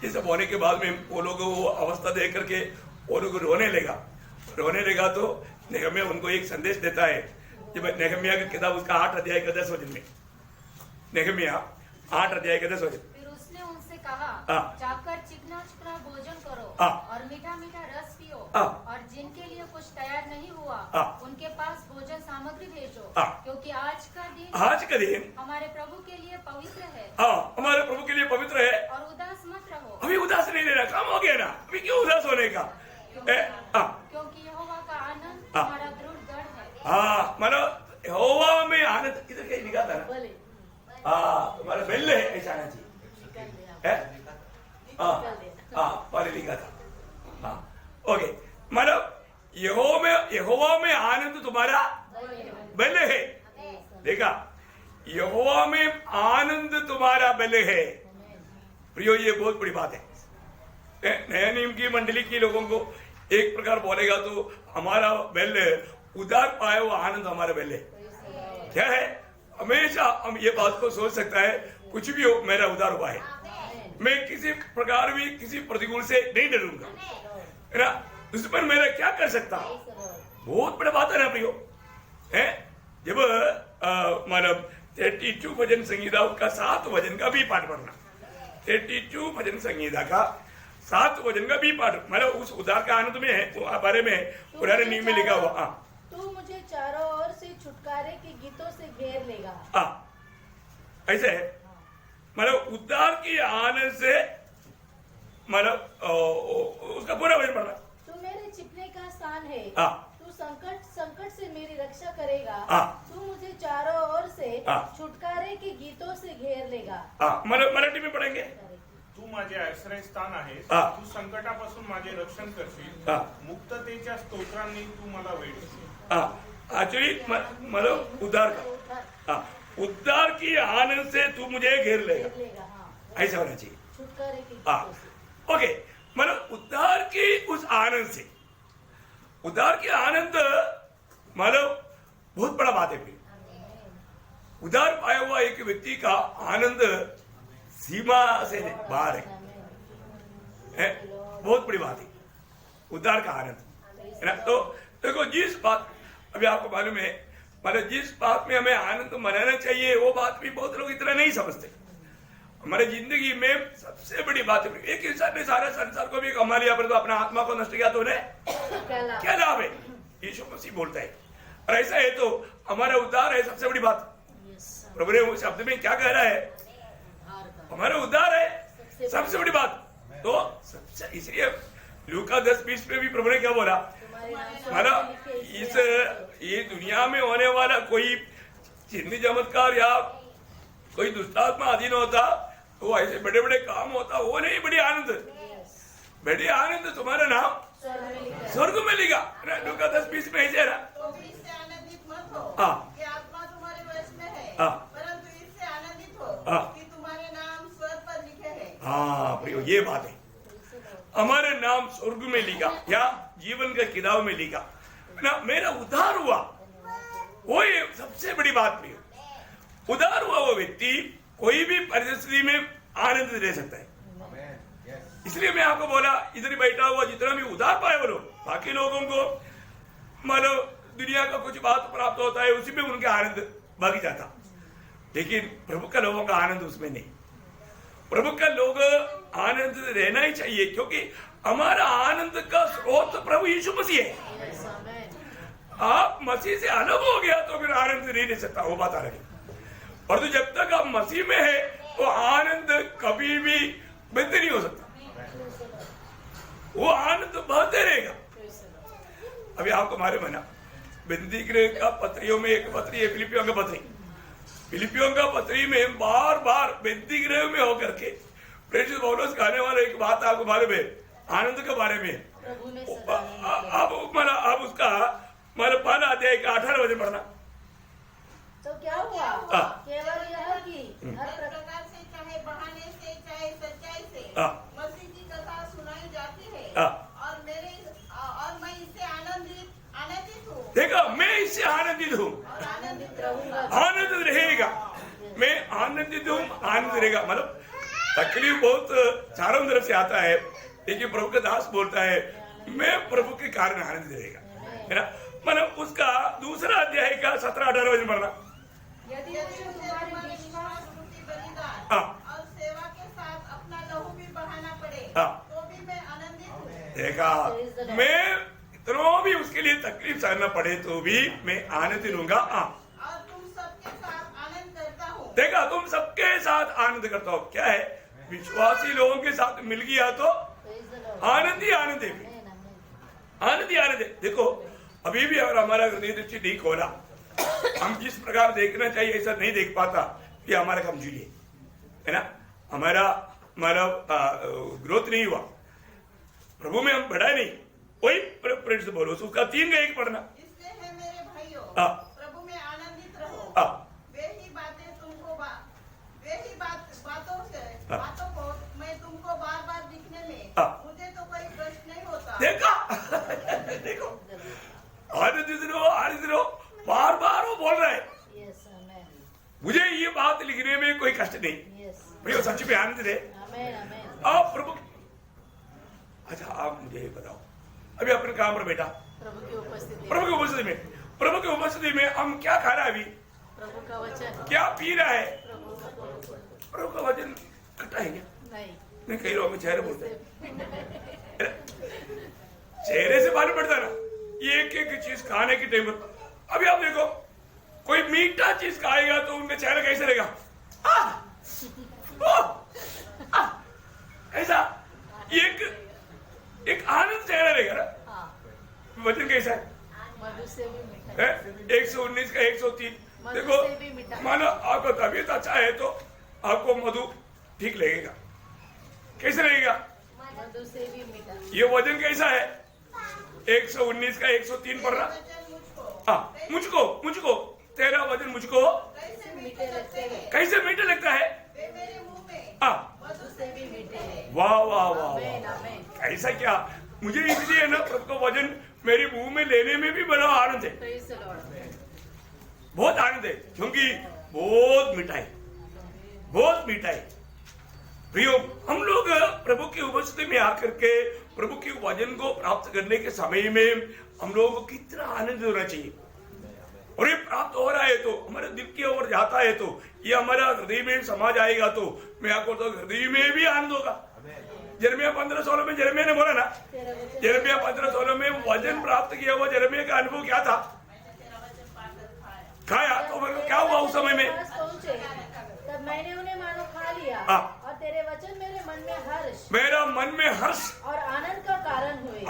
A: ये सब होने के बाद में वो लोग वो अवस्था देख करके वो लोग रोने लगा तो नेहमिया उनको एक संदेश देता है। जब नेहमिया की किताब उसका 8 अध्याय का 10 वचन में, नेहमिया 8 अध्याय का 10 वचन।
E: फिर उसने उनसे कहा, जाकर चिकना चिकना भोजन करो और मीठा मीठा रस पियो, और जिनके लिए कुछ तैयार नहीं हुआ उनके पास भोजन सामग्री भेजो, क्योंकि आज का दिन हमारे प्रभु के लिए पवित्र है।
A: हमारे प्रभु के लिए पवित्र है,
E: और उदास मत रहो।
A: अभी उदास नहीं रहना, काम हो गया ना, अभी क्यों उदास होने का?
E: क्योंकि यहोवा का आनंद हमारा दृढ़ गढ़ है।
A: मतलब यहोवा में आनंद, इधर कहीं लिखा था ना, तुम्हारा बेल है ऐसा आना चाहिए, पहले लिखा था। ओके, मतलब यहोवा में आनंद तुम्हारा बेल है। देखा, यहोवा में आनंद तुम्हारा बेल है प्रियो, ये बहुत बड़ी बात है। नया नियम की मंडली के लोगों को एक प्रकार बोलेगा तो हमारा बेल उधार पाया हुआ आनंद हमारा बेल है। क्या है? हमेशा हम ये बात को सोच सकता है, कुछ भी हो मेरा उधार हुआ है, मैं किसी प्रकार भी किसी प्रतिकूल से नहीं डरूंगा, है ना। दुश्मन मेरा क्या कर सकता? बहुत बड़ा बात है ना प्रियो, है। जब मतलब 32 भजन संगीता का 7 भजन का भी पाठ पढ़ना, 32 भजन संगीता का 7 भजन का भी पाठ, मतलब उस उधार का आनंद में है, बारे में पुराने नियम में लिखा हुआ।
B: तू मुझे चारों ओर से छुटकारे के गीतों से घेर लेगा।
A: ऐसे है, मतलब उद्धार की आनंद से, मतलब उसका पूरा वजन पड़ना।
B: तू मेरे छिपने का स्थान है, तू संकट से मेरी रक्षा करेगा, तू मुझे चारों ओर से छुटकारे के गीतों से घेर लेगा।
A: मराठी में पढ़ेंगे,
C: तू माझे आश्रयस्थान आहेस, तू संकटापासून माझे रक्षण करशील, मुक्ततेच्या स्तोत्रांनी तू मला वेढशील।
A: एक्चुअली मतलब उद्धार की आनंद से तू मुझे घेर लेगा, ऐसा होना चाहिए।
B: छुटकारे के
A: ओके, मतलब उद्धार की उस आनंद से, उद्धार की आनंद मतलब बहुत बड़ा बात है। फिर उद्धार पाया हुआ एक व्यक्ति का आनंद सीमा से बाहर है, बहुत बड़ी बात है उद्धार का आनंद, है ना। तो देखो, जिस बात अभी आपको मालूम है, मतलब जिस बात में हमें आनंद मनाना चाहिए वो बात भी बहुत लोग इतना नहीं समझते। हमारे जिंदगी में सबसे बड़ी बात है, एक इंसान ने सारा संसार को भी कमा लिया परंतु अपना आत्मा को नष्ट किया तो उन्हें क्या लाभ है? यीशु मसीह बोलता है। और ऐसा है तो हमारा उद्धार है सबसे बड़ी बात। प्रभु ने शब्द में क्या कह रहा है? हमारा उद्धार है सबसे बड़ी बात। तो सबसे, इसलिए लूका 10:20 में भी प्रभु ने क्या बोला? मतलब इस ये दुनिया में होने वाला कोई चिन्ह चमत्कार या कोई दुष्टात्मा अधीन होता, वो ऐसे बड़े बड़े काम होता, वो नहीं, बड़ी आनंद, बड़ी आनंद तुम्हारा नाम स्वर्ग में लिखा। लूका 10:20 में ऐसे रहा।
D: तो भी इससे आनंदित मत हो कि आत्मा तुम्हारे वश में है, परंतु इससे आनंदित हो कि तुम्हारे नाम स्वर्ग पर लिखे हैं।
A: हाँ, ये बात है, हमारे नाम स्वर्ग में लिखा या जीवन का किताब में लिखा ना, मेरा उद्धार हुआ, वो ये सबसे बड़ी बात नहीं। उद्धार हुआ वो व्यक्ति कोई भी परिस्थिति में आनंद ले सकता है। इसलिए मैं आपको बोला, इधर ही बैठा हुआ जितना भी उद्धार पाए वो लोग, बाकी लोगों को मतलब दुनिया का कुछ बात प्राप्त होता है, उसी में उनका आनंद भाग जाता, लेकिन प्रभु का लोगों का आनंद उसमें नहीं। प्रभु का लोग आनंद रहना ही चाहिए, क्योंकि हमारा आनंद का स्रोत प्रभु यीशु मसीह है। आप मसीह से अलग हो गया तो फिर आनंद नहीं ले सकता, वो बात अलग है। और तो जब तक आप मसीह में है तो आनंद कभी भी बंद नहीं हो सकता, वो आनंद बहते रहेगा। अभी आपको मालूम है ना, बंदी गृह का पत्रियों में एक पत्री है, फिलिपियों का पत्री। फिलिपियों का पत्री में बार बार बंदी गृह में होकर के प्रेषित पौलुस कहने वाला एक बात आपको मालूम है, आनंद के बारे में। अब उसका मतलब 5 अध्याय का 18 वचन पढ़ना।
B: तो क्या हुआ? केवल यह कि
D: हर प्रकार से, चाहे बहाने से चाहे सच्चाई से, मसीह की कथा सुनाई जाती है,
A: मैं आनंदित हूँ, आनंद रहेगा। मतलब तकलीफ बहुत चारों तरफ से आता है, लेकिन प्रभु का दास बोलता है मैं प्रभु के कारण आनंद रहेगा, है ना। मतलब उसका दूसरा अध्याय का 17-18 वचन पढ़ना।
E: यदि
D: यदि
E: मुझे
D: मुझे
E: तुम्हारे
D: तुम्हारे
E: विश्वास
D: विश्वासरूपी बलिदान
A: हाँ।
D: और सेवा के साथ अपना लहू भी बहाना पड़े
A: हाँ।
D: तो भी मैं आनंदित हूँ।
A: देखा, मैं इतना भी उसके लिए तकलीफ सहना पड़े तो भी मैं आनंदित रहूंगा।
D: और तुम सबके साथ आनंद करता हूँ।
A: देखा, तुम सबके साथ आनंद करता हो। क्या है, विश्वासी लोगों के साथ मिल गया तो आनंद ही आनंद है, आनंद ही आनंद है। देखो, अभी भी अगर हमारा हृदय दृष्टि नहीं खोला, हम जिस प्रकार देखना चाहिए ऐसा नहीं देख पाता, ये हमारा कमजोरी है ना। हमारा ग्रोथ नहीं हुआ, प्रभु में हम बढ़ाए नहीं। वही प्रेरित से बोलो, उसका 3 का 1 पढ़ना।
D: इसलिए है मेरे भाइयों,
A: हाँ।
D: प्रभु में आनंदित रहो।
A: हाँ।
D: वे ही
A: हाँ।
D: बातों को मैं तुमको बार बार दिखने में
A: हाँ।
D: मुझे तो कोई प्रश्न नहीं होता।
A: देखा, देखो, आनंदित रहो, बार बार वो बोल रहा है।
B: Yes, amen.
A: मुझे ये बात लिखने में कोई कष्ट नहीं,
B: Yes.
A: भैया सच में आनंद है।
B: Amen, amen.
A: आप प्रभु, अच्छा आप मुझे बताओ, अभी अपने काम पर बैठा,
B: प्रभु की उपस्थिति,
A: प्रभु की उपस्थिति में हम क्या खा रहा है अभी,
B: प्रभु का वचन,
A: क्या पी रहा है।
B: प्रभु का वचन।
A: प्रभु का वचन खट्टा है क्या?
B: नहीं,
A: कई लोग चेहरे बोलते हैं, चेहरे से मालूम पड़ता है ना, एक एक चीज खाने के टाइम पर। अभी आप देखो, कोई मीठा चीज खाएगा तो उनका चेहरा कैसे रहेगा, ऐसा एक आनंद चेहरा रहेगा ना।
B: हाँ,
A: वचन कैसा है,
B: मधु से भी मीठा है।
A: 119 का 103।
B: मधु
A: देखो,
B: से भी मीठा।
A: मानो आपका तबीयत अच्छा है तो आपको मधु ठीक लगेगा। कैसे लगेगा,
B: मधु से भी मीठा।
A: ये वजन कैसा है, 119 का 103 पढ़ रहा।
D: वचन मुझको
A: हाँ, मुझको तेरा वजन मुझको
D: कैसे मीठे लगते हैं।
A: कैसे मीठा लगता है।
D: वे मेरे मुंह में
A: हाँ,
D: मधु से भी मीठे हैं।
A: वाह वाह वाह
B: आमेन,
A: वाह,
B: आमेन।
A: ऐसा क्या, मुझे इसलिए ना प्रभु का वजन मेरे मुंह में लेने में भी बड़ा आनंद है,
B: Praise the Lord.
A: बहुत आनंद है, क्योंकि बहुत मीठा है, बहुत मीठा है। प्रियो, हम लोग प्रभु की उपस्थिति में आकर के प्रभु के वचन को प्राप्त करने के समय में हम लोगों को कितना आनंद होना चाहिए। और ये प्राप्त हो रहा है तो हमारे दिल की ओर जाता है तो ये हमारा हृदय में समा जाएगा तो मैं आपको तो हृदय में भी आनंद होगा। यिर्मयाह 15:16 में यिर्मयाह ने बोला ना, यिर्मयाह 15:16 में वचन प्राप्त किया हुआ यिर्मयाह का अनुभव क्या था, खाया तो क्या हुआ उस समय में,
B: पास पहुंचे, तब मैंने उन्हें मानो खा लिया।
A: हाँ।
B: और तेरे वचन मेरे मन में हर्ष
A: मेरा मन में हर्ष,
B: और आनंद का कारण हुए।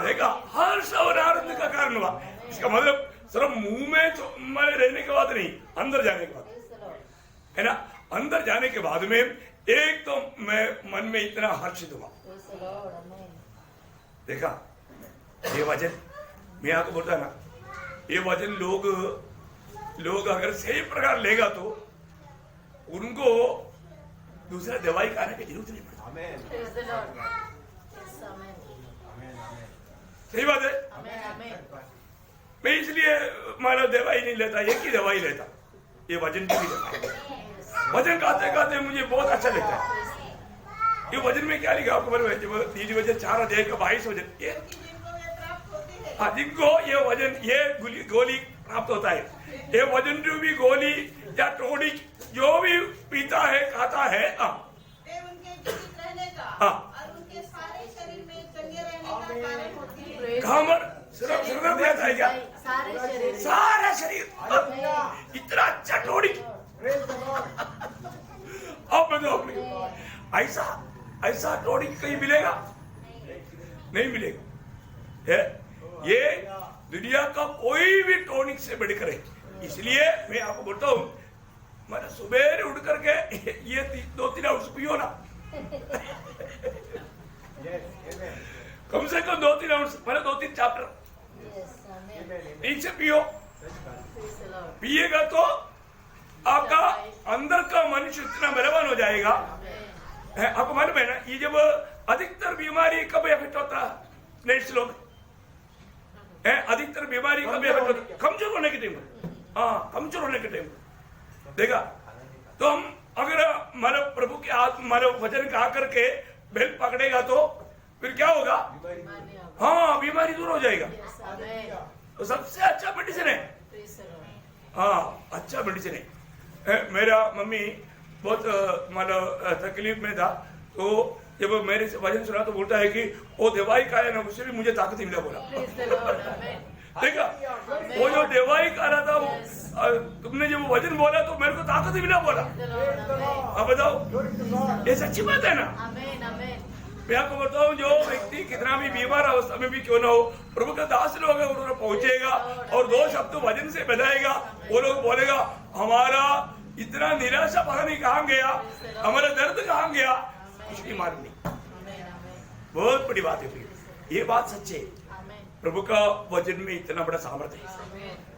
A: देखा, हर्ष और आनंद का कारण हुआ। इसका मतलब सिर्फ मुंह में तो रहने के बाद नहीं, अंदर जाने के बाद,
B: Praise the Lord.
A: है ना। अंदर जाने के बाद में एक तो मैं मन में इतना हर्षित हुआ।
B: Praise the Lord. Amen.
A: देखा, ये वचन मैं आपको बोलता ना, ये वचन लोग अगर सही प्रकार लेगा तो उनको दूसरा दवाई खाने की जरूरत नहीं पड़ती।
B: Praise the Lord. Yes, amen.
A: सही बात है।
B: Amen, amen.
A: मैं इसलिए मानो दवाई नहीं लेता, एक ही दवाई लेता, ये वजन की भी दवाई। वजन खाते खाते मुझे बहुत अच्छा लगता है। ये वजन में क्या लिखा आपको मालूम है, जब 4 अध्याय का 22 वजन, ये
D: जिनको ये प्राप्त होती है,
A: हाँ, जिनको ये वजन, ये गोली प्राप्त होता है, ये वजन जो भी गोली या टॉनिक जो भी पीता है खाता है,
D: वे उनके जीवित रहने का
A: हाँ।
D: और उनके सारे शरीर में चंगे रहने का कारण होती है।
B: Praise the
A: Qamar
B: Lord.
A: सिर्फ सिर दिया था क्या,
B: सारे शरीर,
A: सारा शरीर, इतना अच्छा टॉनिक। अब बताओ अपने, ऐसा टॉनिक कहीं मिलेगा, नहीं मिलेगा है। ये दुनिया का कोई भी टॉनिक से बढ़कर है। इसलिए मैं आपको बोलता हूँ, मैंने सुबह उठ करके ये 2-3 आउंस पियो ना, कम से कम 2-3 आउंस, मैंने 2-3 चैप्टर
B: Yes, amen.
A: ठीक से पियो।
B: Praise the Lord.
A: पिएगा तो आपका अंदर का मनुष्य इतना बलवान हो जाएगा।
B: Amen.
A: आपको मालूम है ना, ये जब अधिकतर बीमारी कब इफेक्ट होता है, नेट्स लोग है, अधिकतर बीमारी कब इफेक्ट होता है, कमजोर होने के टाइम, हाँ, कमजोर होने के टाइम देखा। तो हम अगर हमारे प्रभु के हाथ हमारे वचन गा करके बेल पकड़ेगा तो फिर क्या होगा? हाँ, बीमारी दूर हो जाएगा। तो सबसे अच्छा मेडिसिन है। हाँ, अच्छा मेडिसिन है। मेरा मम्मी बहुत मतलब तकलीफ में था, तो जब मेरे से वचन सुना तो बोलता है कि वो दवाई खाया ना, उससे भी मुझे ताकत मिला। बोला देखा, वो जो दवाई खा रहा था वो तुमने जब वचन बोला तो मेरे को ताकत मिला। बोला अब बताओ, ये सच्ची बात है ना? मैं आपको बताऊं, जो व्यक्ति कितना भी बीमार अवस्था में भी क्यों ना हो, प्रभु का दास लोग उन्होंने पहुंचेगा और 2 शब्द वचन से बताएगा, वो लोग बोलेगा हमारा इतना निराशा पता नहीं कहाँ गया, हमारा दर्द कहाँ गया, कुछ नहीं मालूम नहीं। बहुत बड़ी बात है, ये बात सच्ची है। प्रभु का वचन में इतना बड़ा सामर्थ्य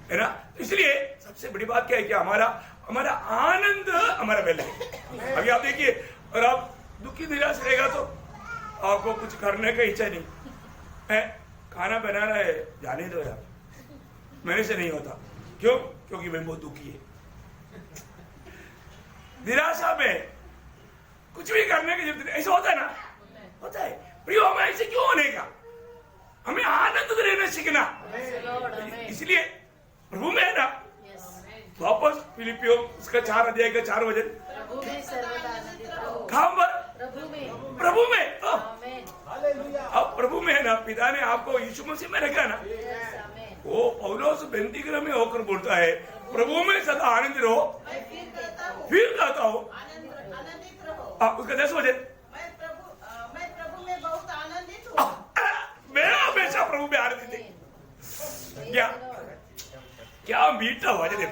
A: है ना। इसलिए सबसे बड़ी बात क्या है कि हमारा आनंद हमारा बेल है। अभी आप देखिए, और आप दुखी निराश रहेगा तो आपको कुछ करने का इच्छा नहीं है। खाना बनाना है, जाने दो यार, मेरे से नहीं होता। क्यों? क्योंकि मैं बहुत दुखी है। निराशा में कुछ भी करने की जरूरत नहीं। ऐसा होता है ना? होता है। प्रियो, हमें ऐसे क्यों होने का? हमें आनंद रहना सीखना। इसलिए प्रभु में है ना। वापस फिलिपियो उसका 4 अध्याय का 4 वचन, प्रभु में। अब प्रभु में है ना, पिता ने आपको यीशु मसीह में रखा ना। वो पौलुस बेंतीग्रह में होकर बोलता है, प्रभु में सदा आनंद रहो। फिर कहता हो उसका 10 वचन,
D: मैं प्रभु में बहुत आनंदित हूँ।
A: मैं हमेशा प्रभु में आनंदित है। क्या मीठा वचन है।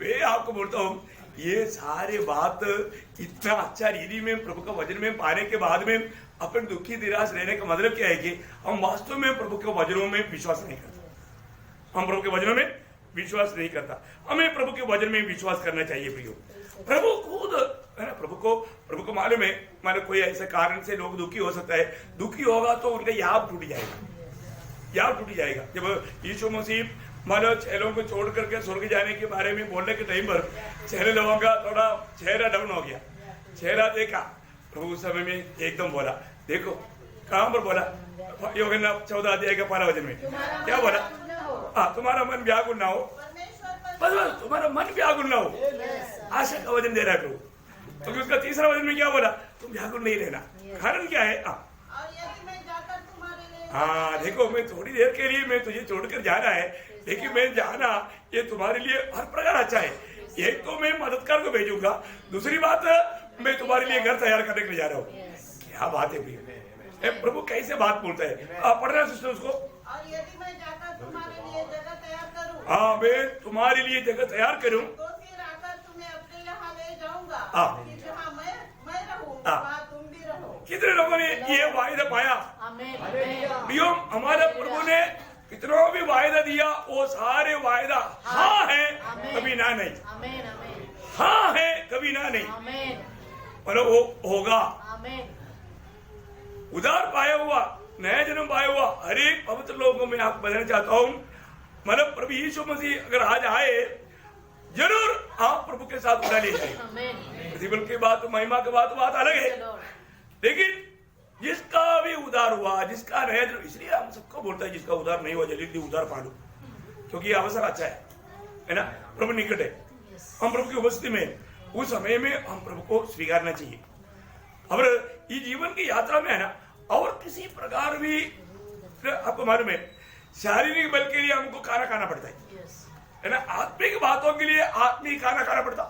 A: मैं आपको बोलता हूँ, ये सारे बात इतना अच्छा रीति में प्रभु का वचन में पाने के बाद में अपन दुखी निराश रहने का मतलब क्या है कि हम वास्तव में प्रभु के वचनों में विश्वास नहीं करते। हम प्रभु के वचनों में विश्वास नहीं करता। हमें प्रभु के वचन में विश्वास करना चाहिए। प्रियो, प्रभु खुद है ना, प्रभु को मालूम है, मानो कोई ऐसे कारण से लोग दुखी हो सकता है। दुखी होगा तो उनका याद टूट जाएगा। जब यीशु मसीह मानो चेलों को छोड़ करके स्वर्ग जाने के बारे में बोलने के टाइम पर चेले लोगों का थोड़ा चेहरा डाउन हो गया। चेहरा देखा, प्रभु उस समय में एकदम बोला, देखो कहां पर बोला? यूहन्ना 14 अध्याय का 12 वचन में क्या बोला? तुम्हारा मन व्याकुल ना हो। बस तुम्हारा मन व्याकुल ना हो। आशा का वचन दे रहा है प्रभु। तो उसका 3रा वचन में क्या बोला? तुम व्याकुल नहीं रहना। कारण क्या है? हाँ, देखो, मैं थोड़ी देर के लिए मैं तुझे छोड़कर जाना है, लेकिन मैं जाना ये तुम्हारे लिए हर प्रकार अच्छा है। एक तो मैं मददगार को भेजूंगा, दूसरी बात मैं तुम्हारे लिए घर तैयार करने के लिए जा रहा हूँ। क्या बात है भैया, प्रभु कैसे बात बोलता है। आप पढ़ रहे सिस्टर उसको।
D: और यदि मैं जाकर तुम्हारे लिए जगह तैयार करूं,
A: हाँ, मैं तुम्हारे लिए जगह तैयार करूं,
D: तो फिर आकर तुम्हें अपने यहाँ ले जाऊंगा,
A: हाँ।
D: कि जहाँ मैं रहूं,
A: हाँ।
D: वहाँ तुम भी रहो।
A: कितने लोगों ने ये वायदा पाया? प्रियो, हमारे प्रभु ने कितना भी वायदा दिया, वो सारे वायदा हाँ है, कभी ना नहीं। हाँ है, कभी ना नहीं। मतलब वो होगा। उधार पाया हुआ, नया जन्म पाया हुआ हर एक पवित्र लोगों को मैं आपको बताना चाहता हूँ, मतलब प्रभु यीशु मसीह अगर आज आए, जरूर आप प्रभु के साथ उड़ा ले जाए। प्रतिफल की बात, महिमा की बात अलग है, लेकिन जिसका भी उधार हुआ, जिसका नया जन्म, इसलिए हम सबको बोलता है जिसका उधार नहीं हुआ जल्दी उधार पा लो, क्योंकि ये अवसर अच्छा है ना। प्रभु निकट है, हम प्रभु की उपस्थिति में, उस समय में हम प्रभु को स्वीकारना चाहिए। और ये जीवन की यात्रा में है ना, और किसी प्रकार भी आपको मालूम है, शारीरिक बल के लिए हमको खाना खाना पड़ता है ना, आत्मिक बातों के लिए आत्मिक खाना खाना पड़ता।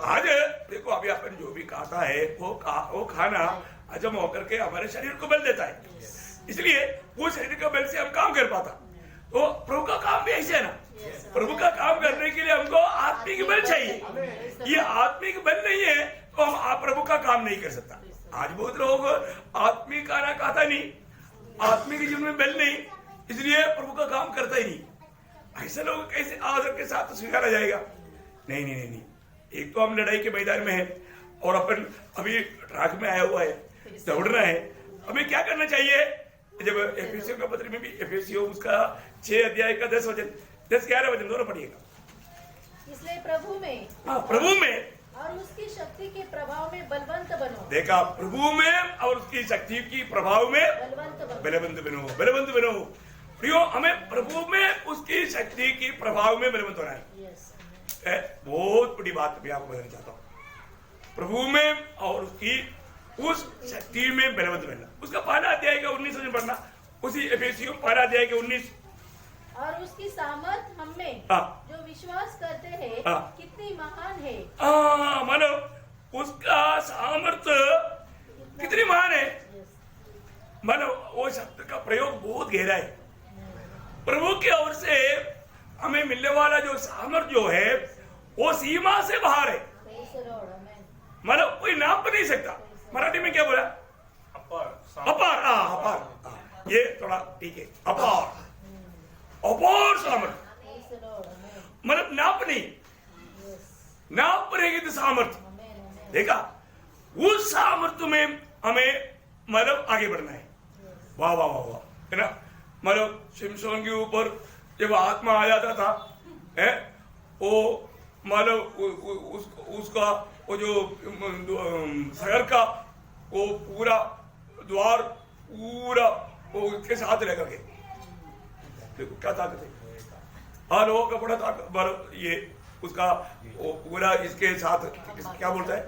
A: आज देखो, अभी अपन जो भी खाता है वो खाना हजम होकर के हमारे शरीर को बल देता है, इसलिए वो शरीर का बल से हम काम कर पाता। तो प्रभु का काम भी ऐसे है ना, प्रभु का काम करने के लिए हमको आत्मिक बल चाहिए। ये आत्मिक बल नहीं है तो हम प्रभु का काम नहीं कर सकता। आज बहुत लोग आत्मिक खाना खाता नहीं, आत्मिक जीवन में बल नहीं, इसलिए प्रभु का काम करता ही नहीं। ऐसे लोग कैसे आदर के साथ स्वीकारा जाएगा? नहीं नहीं नहीं। एक तो हम लड़ाई के मैदान में हैं और अपन अभी ट्रैक में आया हुआ है, दौड़ना है। हमें क्या करना चाहिए? जब एफएसियों का पत्र में भी, एफएसियों उसका 6 अध्याय का 10 वचन 10-11 वचन दोनों पढ़िएगा।
B: इसलिए प्रभु में
A: प्रभु में
B: और उसकी शक्ति के प्रभाव में बलवंत बनो।
A: देखा, प्रभु में और उसकी शक्ति की प्रभाव में बलवंत बनो। प्रियो, हमें प्रभु में उसकी शक्ति की प्रभाव में बलवंत होना है। बहुत बड़ी बात मैं आपको बताना चाहता हूँ। प्रभु में और उसकी उस शक्ति में बलवंत बनना। उसका पहला अध्याय का 19 में पढ़ना, उसी एफेसियों पहला अध्याय के 19।
B: और उसकी सामर्थ हम में जो विश्वास करते हैं कितनी महान है।
A: मानो उसका सामर्थ्य कितनी महान है। मानो वो शब्द का प्रयोग बहुत गहरा है। प्रभु की ओर से हमें मिलने वाला जो सामर्थ्य जो है वो सीमा से बाहर है। मानो कोई नाप नहीं सकता। मराठी में क्या बोला? अपार। अपार, ये थोड़ा ठीक है। अपार सामर्थ्य, मतलब नाप नहीं, नाप रहेगी तो सामर्थ्य। देखा, उस सामर्थ्य में हमें मतलब आगे बढ़ना है। वाह वाह वाह वाह, है ना। मतलब शिमशोन के ऊपर जब आत्मा आ जाता था, है वो मतलब उसका वो जो शहर का वो पूरा द्वार पूरा वो उसके साथ रह करके, देखो क्या ताकत है। लोगों का बड़ा ताकत, ये उसका वो पूरा इसके साथ क्या बोलता है,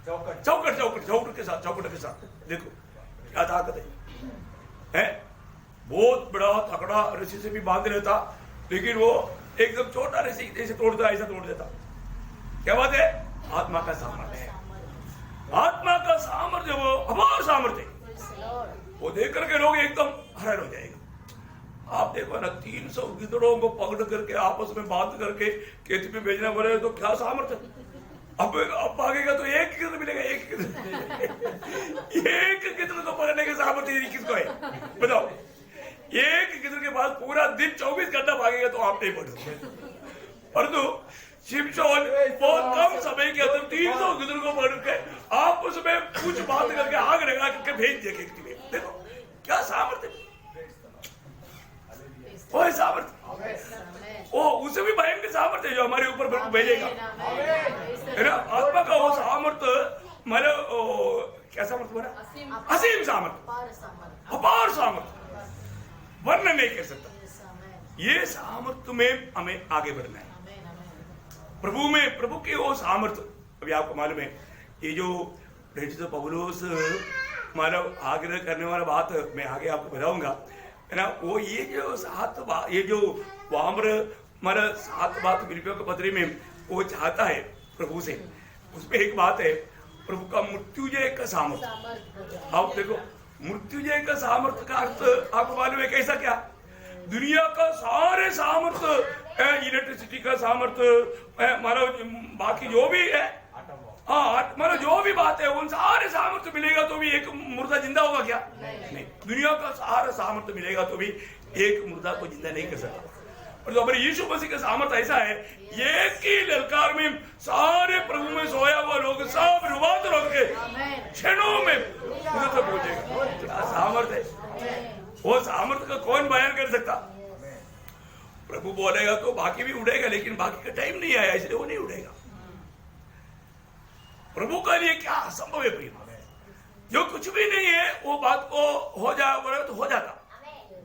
A: चौकट के साथ देखो क्या ताकत है। बहुत बड़ा तकड़ा रस्सी से भी बांध रहता, लेकिन वो एकदम छोटा रस्सी जैसे तोड़ता ऐसा तोड़ देता। क्या बात है? आत्मा का सामर्थ्य है। आत्मा का सामर्थ्य, वो अपार सामर्थ्य, वो देख करके लोग एकदम हैरान हो जाएगा। आप देखो ना, 300 गिदड़ों को पकड़ करके आपस में बांध करके खेत में भेजना पड़ेगा तो क्या सामर्थ्य। अब भागेगा तो एक गिदड़ मिलेगा, एक गिदड़ को पकड़ने के सामर्थ्य किसको है बताओ? एक गिदड़ के पास पूरा दिन 24 घंटा भागेगा तो आप नहीं पढ़ सकते। परंतु शिमशोन बहुत कम समय के अंदर 300 गिदड़ को पकड़ के आप उसमें कुछ बात करके आग लगा करके भेज दिया। देखो क्या सामर्थ्य, वो सामर्थ्य, वो उसे भी भयंकर सामर्थ्य जो हमारे ऊपर भेजेगा, है ना। आत्मा का वो सामर्थ्य, मतलब क्या सामर्थ्य बोला? असीम सामर्थ्य, अपार सामर्थ्य, वर्णन नहीं कर सकता। ये सामर्थ्य में हमें आगे बढ़ना है। प्रभु में, प्रभु के वो सामर्थ्य, अभी आपको मालूम है ये जो प्रेरित पौलुस मतलब आग्रह करने वाला बात मैं आगे आपको बताऊंगा, है ना। वो ये जो ये जो वाम्र मतलब 7 बात फिलिपियों के पत्री में वो चाहता है प्रभु से, उसमें एक बात है प्रभु का मृत्युजय का सामर्थ्य। आप देखो, मृत्युजय का सामर्थ्य का अर्थ आपको मालूम है कैसा? क्या दुनिया का सारे सामर्थ्य, इलेक्ट्रिसिटी का सामर्थ्य, मानो बाकी जो भी है, मानो जो भी बात है, उन सारे सामर्थ्य मिलेगा तो भी एक मुर्दा जिंदा होगा क्या? नहीं। दुनिया का सारा सामर्थ्य मिलेगा तो भी एक मुर्दा को जिंदा नहीं कर सकता। और जो हमारे यीशु मसीह का सामर्थ्य ऐसा है, एक ही ललकार में सारे प्रभु में सोया हुआ लोग सब रुबात रोक के क्षणों में उधर तक पहुंचेगा। क्या सामर्थ्य है! वो सामर्थ्य का कौन बयान कर सकता? प्रभु बोलेगा तो बाकी भी उड़ेगा, लेकिन बाकी का टाइम नहीं आया इसलिए वो नहीं उड़ेगा। प्रभु के लिए क्या असंभव है प्रिय? जो कुछ भी नहीं है वो बात को हो जा बोले तो हो जाता।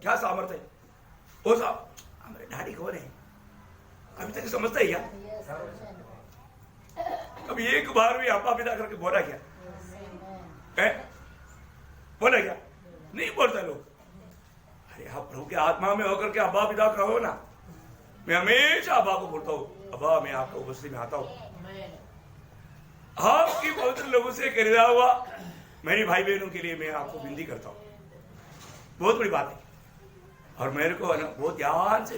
A: क्या सामर्थ्य है वो? साहब हमारे डैडी कौन है अभी तक समझता है क्या? अब एक बार भी आपा पिता करके बोला क्या? बोला क्या? नहीं बोलता लोग। अरे आप प्रभु के आत्मा में होकर के अब्बा पिता कहो ना। मैं हमेशा अब्बा को बोलता हूँ, अब्बा मैं आपका उपस्थिति में आता हूँ। आपकी पवित्र लोगों से खरीदा हुआ मेरी भाई बहनों के लिए मैं आपको विनती करता हूँ। बहुत बड़ी बात है। और मेरे को ना बहुत ध्यान से,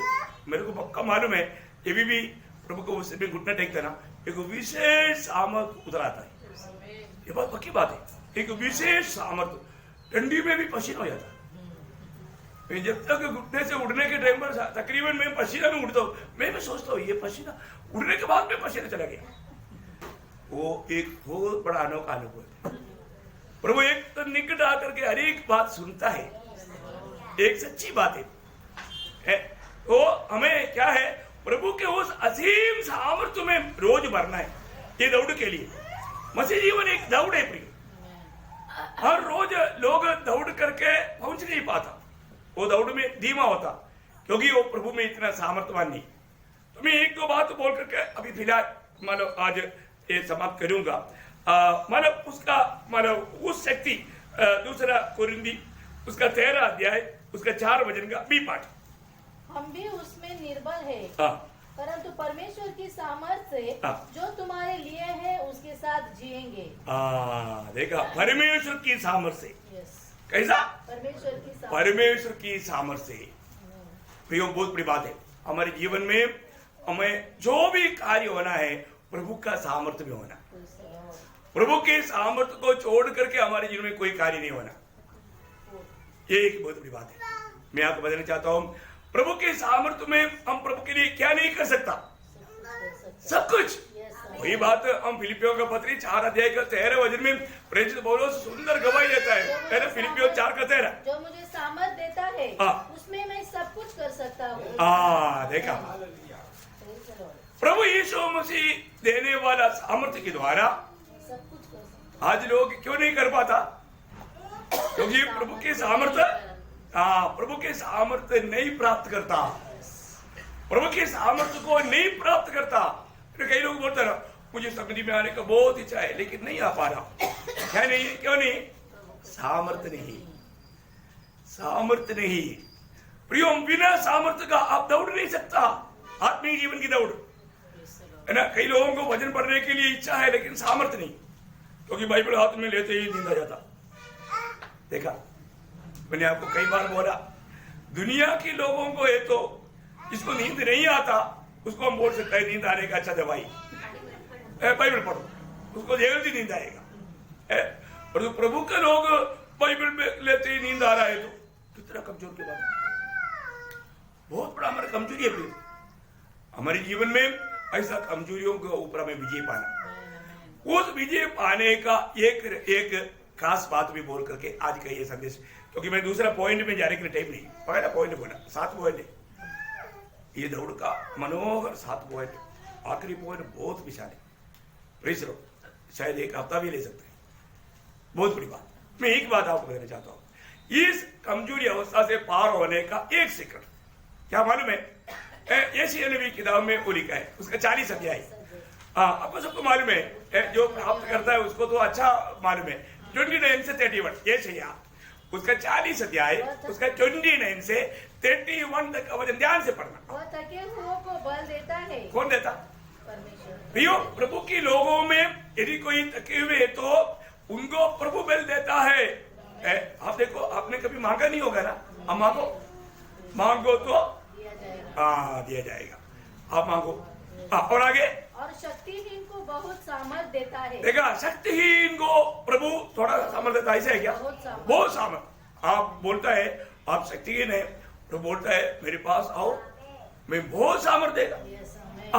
A: मेरे को पक्का मालूम है ये भी प्रभु को उससे घुटना टेकता ना, एक विशेष सामर्थ उतर आता है। ये बहुत पक्की बात है। एक विशेष सामर्थ, ठंडी में भी पसीना हो जाता है। जब तक घुटने से उड़ने के टाइम पर तकरीबन मैं पसीना में उड़ता हूँ, मैं भी सोचता हूँ ये पसीना उड़ने के बाद में पसीना चला गया। वो एक बहुत बड़ा अनोखा अनुभव है। प्रभु एक तो निकट आकर के हर एक बात सुनता है, एक सच्ची बात है। वो हमें क्या है, प्रभु के उस असीम सामर्थ्य में रोज भरना है। ये दौड़ के लिए मसीह जीवन एक दौड़ है प्रिय। हर रोज लोग दौड़ करके पहुंच नहीं पाता, वो दौड़ में धीमा होता, क्योंकि वो प्रभु में इतना सामर्थ्यवान नहीं। तो मैं एक दो बात बोल करके अभी फिलहाल मतलब आज ये समाप्त करूंगा। मतलब उसका मतलब उस शक्ति दूसरा कुरिन्दी उसका 13 अध्याय उसका 4 वचन का बी पाठ।
B: हम भी उसमें निर्बल है,
A: हाँ।
B: परंतु परमेश्वर की सामर्थ्य से जो तुम्हारे लिए है उसके साथ जिएंगे।
A: देखा, परमेश्वर की सामर्थ्य से। कैसा? परमेश्वर की सामर्थ्य से। प्रियो, बहुत बड़ी बात है हमारे जीवन में। हमें जो भी कार्य होना है प्रभु का सामर्थ्य में होना। प्रभु के सामर्थ्य को छोड़ करके हमारे जीवन में कोई कार्य नहीं होना। ये एक बहुत बड़ी बात है। मैं आपको बताना चाहता हूं, प्रभु के सामर्थ्य में हम प्रभु के लिए क्या नहीं कर सकता? सब कुछ। वही बात हम फिलिपियों का पत्री 4 अध्याय का 13 वचन में प्रेरित पौलुस सुंदर गवाही देता है। फिलिपियों 4 का 13,
B: जो मुझे सामर्थ देता है उसमें मैं सब कुछ कर सकता हूँ।
A: देखा, प्रभु यीशु मसीह देने वाला सामर्थ्य के द्वारा
B: सब कुछ कर सकता।
A: आज लोग क्यों नहीं कर पाता? क्योंकि प्रभु के सामर्थ्य प्रभु के सामर्थ्य नहीं प्राप्त करता, प्रभु के सामर्थ्य को नहीं प्राप्त करता। तो कई लोग बोलते ना, मुझे समझ में आने का बहुत इच्छा है लेकिन नहीं आ पा रहा। क्या नहीं? क्यों नहीं? सामर्थ्य नहीं, सामर्थ्य नहीं। प्रियो, बिना सामर्थ्य का आप दौड़ नहीं सकता आत्मीय जीवन की दौड़, है ना। कई लोगों को भजन पढ़ने के लिए इच्छा है लेकिन सामर्थ्य नहीं, क्योंकि बाइबल हाथ में लेते ही नींद आ जाता। देखा, मैंने आपको कई बार बोला, दुनिया के लोगों को है तो जिसको नींद नहीं आता उसको हम बोल सकते हैं नींद आने का अच्छा दवाई बाइबल पढ़ो, उसको जल्दी नींद आएगा। और तो प्रभु के लोग बाइबल में लेते ही नींद आ रहा है तो कितना कमजोर की बात। बहुत बड़ा हमारा कमजोरी है प्रिय। हमारे जीवन में ऐसा कमजोरियों के ऊपर हमें विजय पाना, उस विजय पाने का एक खास बात भी बोल करके आज का ये संदेश, क्योंकि मैं दूसरा पॉइंट में जाने के लिए टाइम नहीं, पहला पॉइंट बोला 7 पॉइंट है ये दौड़ का मनोहर 7 पॉइंट। आखिरी पॉइंट बहुत विशाल है, प्लीज लो, शायद एक हफ्ता भी ले सकते हैं। बहुत बड़ी बात। मैं एक बात आपको कहना चाहता हूँ, इस कमजोरी अवस्था से पार होने का एक सीक्रेट क्या मालूम है? यशायाह नबी किताब में वो लिखा है, उसका 40 अध्याय। आपको सबको मालूम है, जो प्राप्त करता है उसको तो अच्छा मालूम है। 29 से 31 यशायाह उसका 40 अध्याय उसका 29 से 31 तक का वचन ध्यान से पढ़ना।
B: वह थके हुओं को बल देता है।
A: कौन देता?
B: परमेश्वर।
A: प्रियो, प्रभु के लोगों में यदि कोई थके हुए तो उनको प्रभु बल देता है। आप देखो, आपने कभी मांगा नहीं होगा ना, हम मांगो तो दिया जाएगा। आप मांगो। और आगे,
B: और शक्तिहीन को बहुत सामर्थ देता है।
A: देखा, शक्तिहीन को प्रभु थोड़ा सामर्थ देता है, ऐसा है क्या? बहुत सामर्थ। आप बोलता है आप शक्तिहीन है, प्रभु बोलता है मेरे पास आओ, मैं बहुत सामर्थ देगा।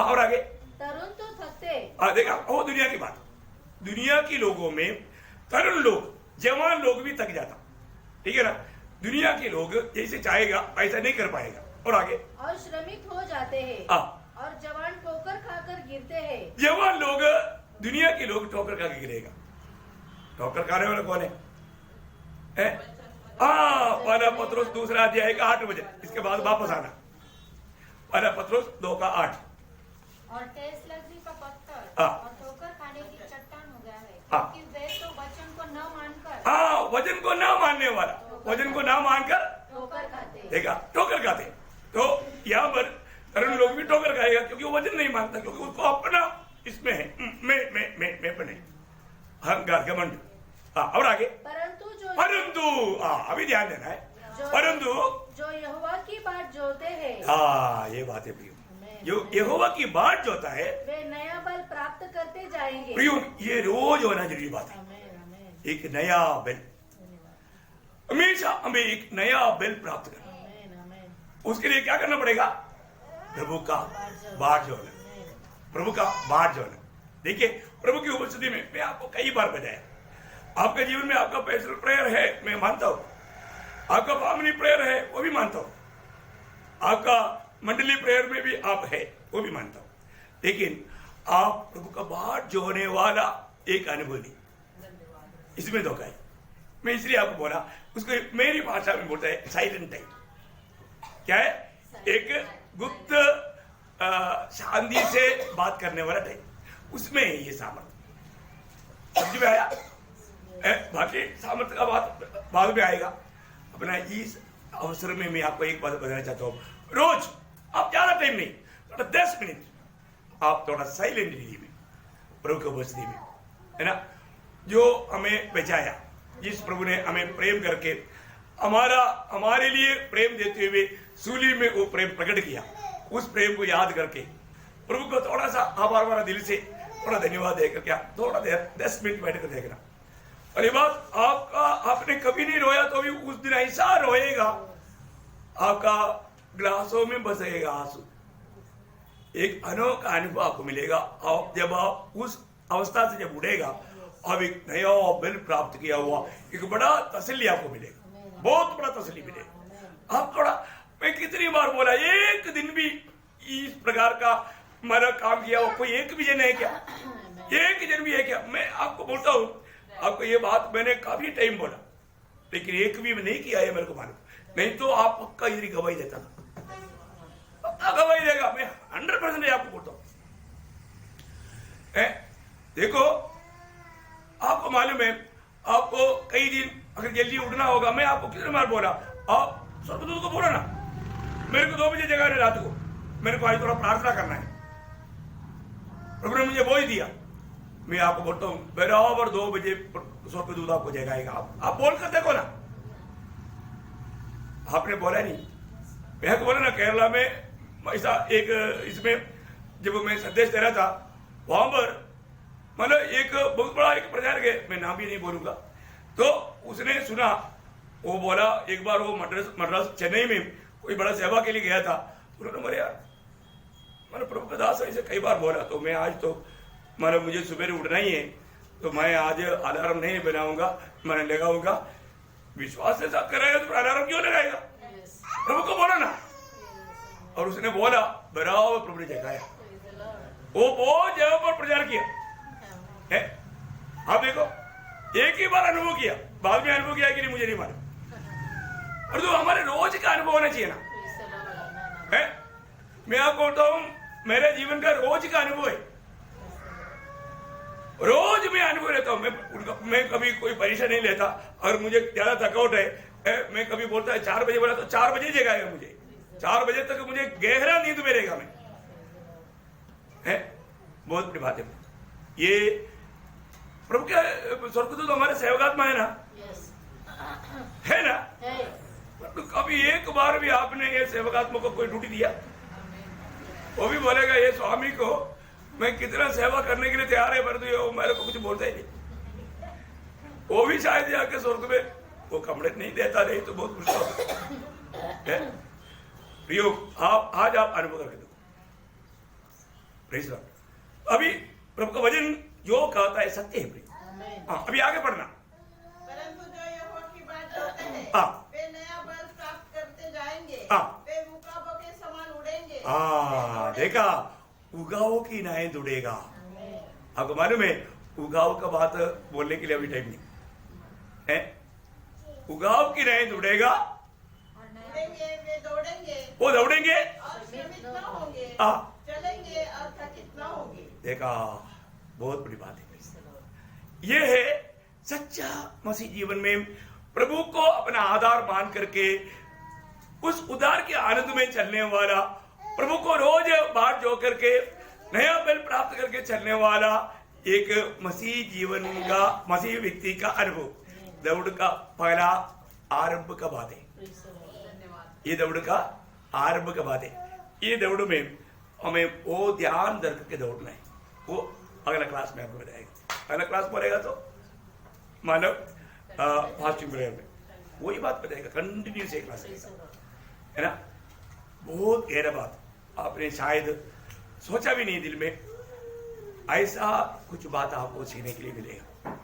A: और आगे,
B: तरुण तो थकते।
A: देखा, वो दुनिया की बात। दुनिया के लोगों में तरुण लोग, जवान लोग भी थक जाता, ठीक है ना। दुनिया के लोग जैसे चाहेगा ऐसा नहीं कर पाएगा। और आगे,
B: और श्रमित हो जाते हैं और जवान ठोकर खाकर गिरते हैं।
A: जवान लोग, दुनिया के लोग ठोकर खा के गिरेगा। ठोकर खाने वाला कौन है? पहला पत्रोस 2 अध्याय का 8 बजे, इसके बाद वापस आना। पहला पत्रोस 2 का 8।
E: और ठेस लगने का पत्थर और ठोकर खाने की चट्टान हो गया है, क्योंकि वे तो वचन को न मानकर
A: वचन को न मानने वाला, वचन को न मानकर
B: ठोकर खाते।
A: देखा, ठोकर खाते। तो यहाँ पर तरुण लोग भी ठोकर खाएगा, क्योंकि वो वचन नहीं मानता, क्योंकि उसको अपना इसमें है मैं बने अहंकार घमंड। और आगे, परंतु अभी ध्यान देना है, परंतु
B: जो यहोवा की बात जोते हैं।
A: ये बात है प्रियो, जो यहोवा की बात जोता है
B: वे नया बल प्राप्त करते जाएंगे।
A: प्रियो, ये रोज होना जरूरी बात है। एक नया बल, हमेशा हमें एक नया बल प्राप्त करना। उसके लिए क्या करना पड़ेगा? प्रभु का बाट जोड़ना, प्रभु का बाट जोड़ना। देखिए, प्रभु की उपस्थिति में मैं आपको कई बार बताया, आपके जीवन में आपका पर्सनल प्रेयर है, मैं मानता हूं। आपका फैमिली प्रेयर है, वो भी मानता हूं। आपका मंडली प्रेयर में भी आप है, वो भी मानता हूं, लेकिन आप प्रभु का बाहर जो होने वाला एक अनुभव नहीं, इसमें धोखा है। मैं इसलिए आपको बोला, उसको मेरी भाषा में बोलता है साइलेंट टाइम। क्या है? एक गुप्त शांति से बात करने वाला टाइम, उसमें है ये सामर्थ्य। समझ में आया? बाकी सामर्थ्य का बात बाद में आएगा। अपना इस अवसर में मैं आपको एक बात बताना चाहता हूँ, रोज आप ज्यादा टाइम नहीं, थोड़ा 10 मिनट आप थोड़ा साइलेंट रहिए में, प्रभु की उपस्थिति में, है ना। जो हमें बचाया, जिस प्रभु ने हमें प्रेम करके हमारे लिए प्रेम देते हुए सूली में वो प्रेम प्रकट किया, उस प्रेम को याद करके प्रभु को थोड़ा सा आभार वाला दिल से थोड़ा धन्यवाद देकर, क्या थोड़ा देर 10 मिनट बैठ कर देखना। और ये बात आपने कभी नहीं रोया तो भी उस दिन ऐसा रोएगा, आपका ग्लासों में बसेगा आंसू। एक अनोखा अनुभव आपको मिलेगा। जब आप उस अवस्था से जब उड़ेगा, अब एक नया बल प्राप्त किया हुआ एक बड़ा तसल्ली आपको मिलेगा, बहुत बड़ा तसल्ली मिलेगा। आप थोड़ा, मैं कितनी बार बोला, एक दिन भी इस प्रकार का हमारा काम किया हुआ कोई एक भी जन है क्या? एक जन भी है क्या? मैं आपको बोलता हूँ, आपको ये बात मैंने काफी टाइम बोला, लेकिन एक भी नहीं किया है, मेरे को मालूम। नहीं तो आप पक्का इधर गवाही देता था, पक्का गवाही देगा। मैं 100% आपको बोलता हूँ। देखो, आपको मालूम है, आपको कई दिन अगर जल्दी उठना होगा, मैं आपको कितने बार बोला, आप स्वर्गदूत को बोला ना, मेरे को 2 बजे जगा रात को, मेरे को आज थोड़ा प्रार्थना करना है, प्रभु ने मुझे बोल दिया। मैं आपको बोलता हूँ, बराबर 2 बजे स्वर्गदूत आपको जगाएगा। आप बोल कर देखो ना। आपने बोला नहीं, मैं तो बोला ना, केरला में ऐसा एक, इसमें जब मैं संदेश दे रहा था, वहां पर मतलब एक बहुत बड़ा एक प्रचारक है, मैं नाम भी नहीं बोलूंगा, तो उसने सुना, वो बोला, एक बार वो मद्रास चेन्नई में कोई बड़ा सेवा के लिए गया था, तो उन्होंने बोले, यार मैंने प्रभु का दास ऐसे कई बार बोला, तो मैं आज तो मतलब मुझे सुबह उठना ही है, तो मैं आज अलार्म नहीं बनाऊंगा, मैंने लगाऊंगा। विश्वास से साथ कराएगा तो अलार्म क्यों लगाएगा? प्रभु को बोला ना। और उसने बोला, बराबर प्रभु ने जगाया, वो बहुत जगह पर प्रचार किया है। आप देखो, एक ही बार अनुभव किया, बाद में अनुभव किया कि नहीं मुझे नहीं मालूम। और तो हमारे रोज का अनुभव होना चाहिए ना, है। मैं आपको बोलता हूं, मेरे जीवन का रोज का अनुभव है, रोज मैं अनुभव लेता हूं। मैं कभी कोई परीक्षा नहीं लेता, और मुझे ज्यादा थकावट है, मैं कभी बोलता है 4 बजे बोला तो 4 बजे जगाएगा मुझे, 4 बजे तक मुझे गहरा नींद में रहेगा मैं, है। बहुत बड़ी बात है ये। प्रभु के स्वर्गदूत तो हमारे सेवकात्मा है ना, है ना। तो कभी एक बार भी आपने ये सेवकात्मा को कोई ड्यूटी दिया? वो भी बोलेगा, ये स्वामी को मैं कितना सेवा करने के लिए तैयार है, परंतु ये मेरे को कुछ बोलता ही नहीं। वो भी शायद जाके स्वर्ग में वो कमरे नहीं देता, नहीं तो बहुत मुश्किल है। प्रियो, आप आज आप अनुभव करके दो। Praise Lord. अभी प्रभु का वचन जो कहता है सत्य है प्रिय। हाँ, अभी आगे पढ़ना।
D: परंतु जो यहोवा की बात करते हैं,
A: हाँ,
D: वे नया बल प्राप्त करते जाएंगे,
A: हाँ,
D: वे उकाबों के समान उड़ेंगे।
A: हाँ, देखा, उगाओ की नायंद उड़ेगा। आपको मालूम है, उगाओ का बात बोलने के लिए अभी टाइम नहीं है। उगाओ की नायंद उड़ेगा,
D: उड़ेंगे, वे दौड़ेंगे,
A: वो दौड़ेंगे
D: और श्रमित न होंगे,
A: हाँ,
D: चलेंगे और थकित न होंगे।
A: देखा, बहुत बड़ी बात है। ये है सच्चा मसीह जीवन में प्रभु को अपना आधार मान करके उस उद्धार के आनंद में चलने वाला, प्रभु को रोज बाट जो करके नया बल प्राप्त करके चलने वाला एक मसीह जीवन का, मसीह व्यक्ति का अनुभव। दौड़ का पहला आरंभ का बात है, ये दौड़ का आरंभ का बात है। ये दौड़ में हमें वो ध्यान धर करके दौड़ना है। वो अगला क्लास में आपको बताएगा। अगला क्लास पढ़ेगा तो मानव फास्टिंग प्रेयर में वही बात बताएगा, कंटिन्यूस एक क्लास है ना। बहुत गहरा बात, आपने शायद सोचा भी नहीं दिल में, ऐसा कुछ बात आपको सीखने के लिए मिलेगा।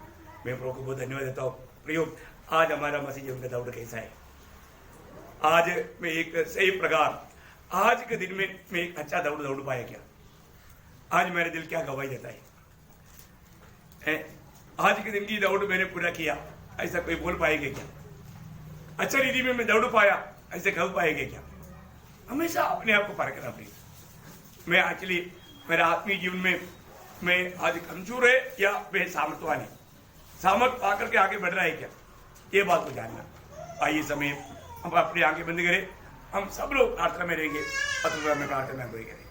A: मैं प्रभु को बहुत धन्यवाद देता हूँ। प्रियो, आज हमारा मसीह जीवन का दौड़ कैसा है? आज मैं एक सही प्रकार आज के दिन में मैं एक अच्छा दौड़ पाया क्या? आज मेरा दिल क्या गवाही देता है? आज के दिन की दौड़ मैंने पूरा किया, ऐसा कोई बोल पाएगा क्या? अच्छा रीति में मैं दौड़ पाया, ऐसे कह पाएगा क्या? हमेशा अपने आप को परखना पड़ेगा। मैं एक्चुअली मेरे आत्मीय जीवन में मैं आज कमजोर है या मैं सामर्थ्यवान है, सामर्थ पाकर के आगे बढ़ रहा है क्या, ये बात को जानना। आइए समय हम अपनी आंखें बंद करें, हम सब लोग प्रार्थना में रहेंगे, प्रार्थना में करेंगे।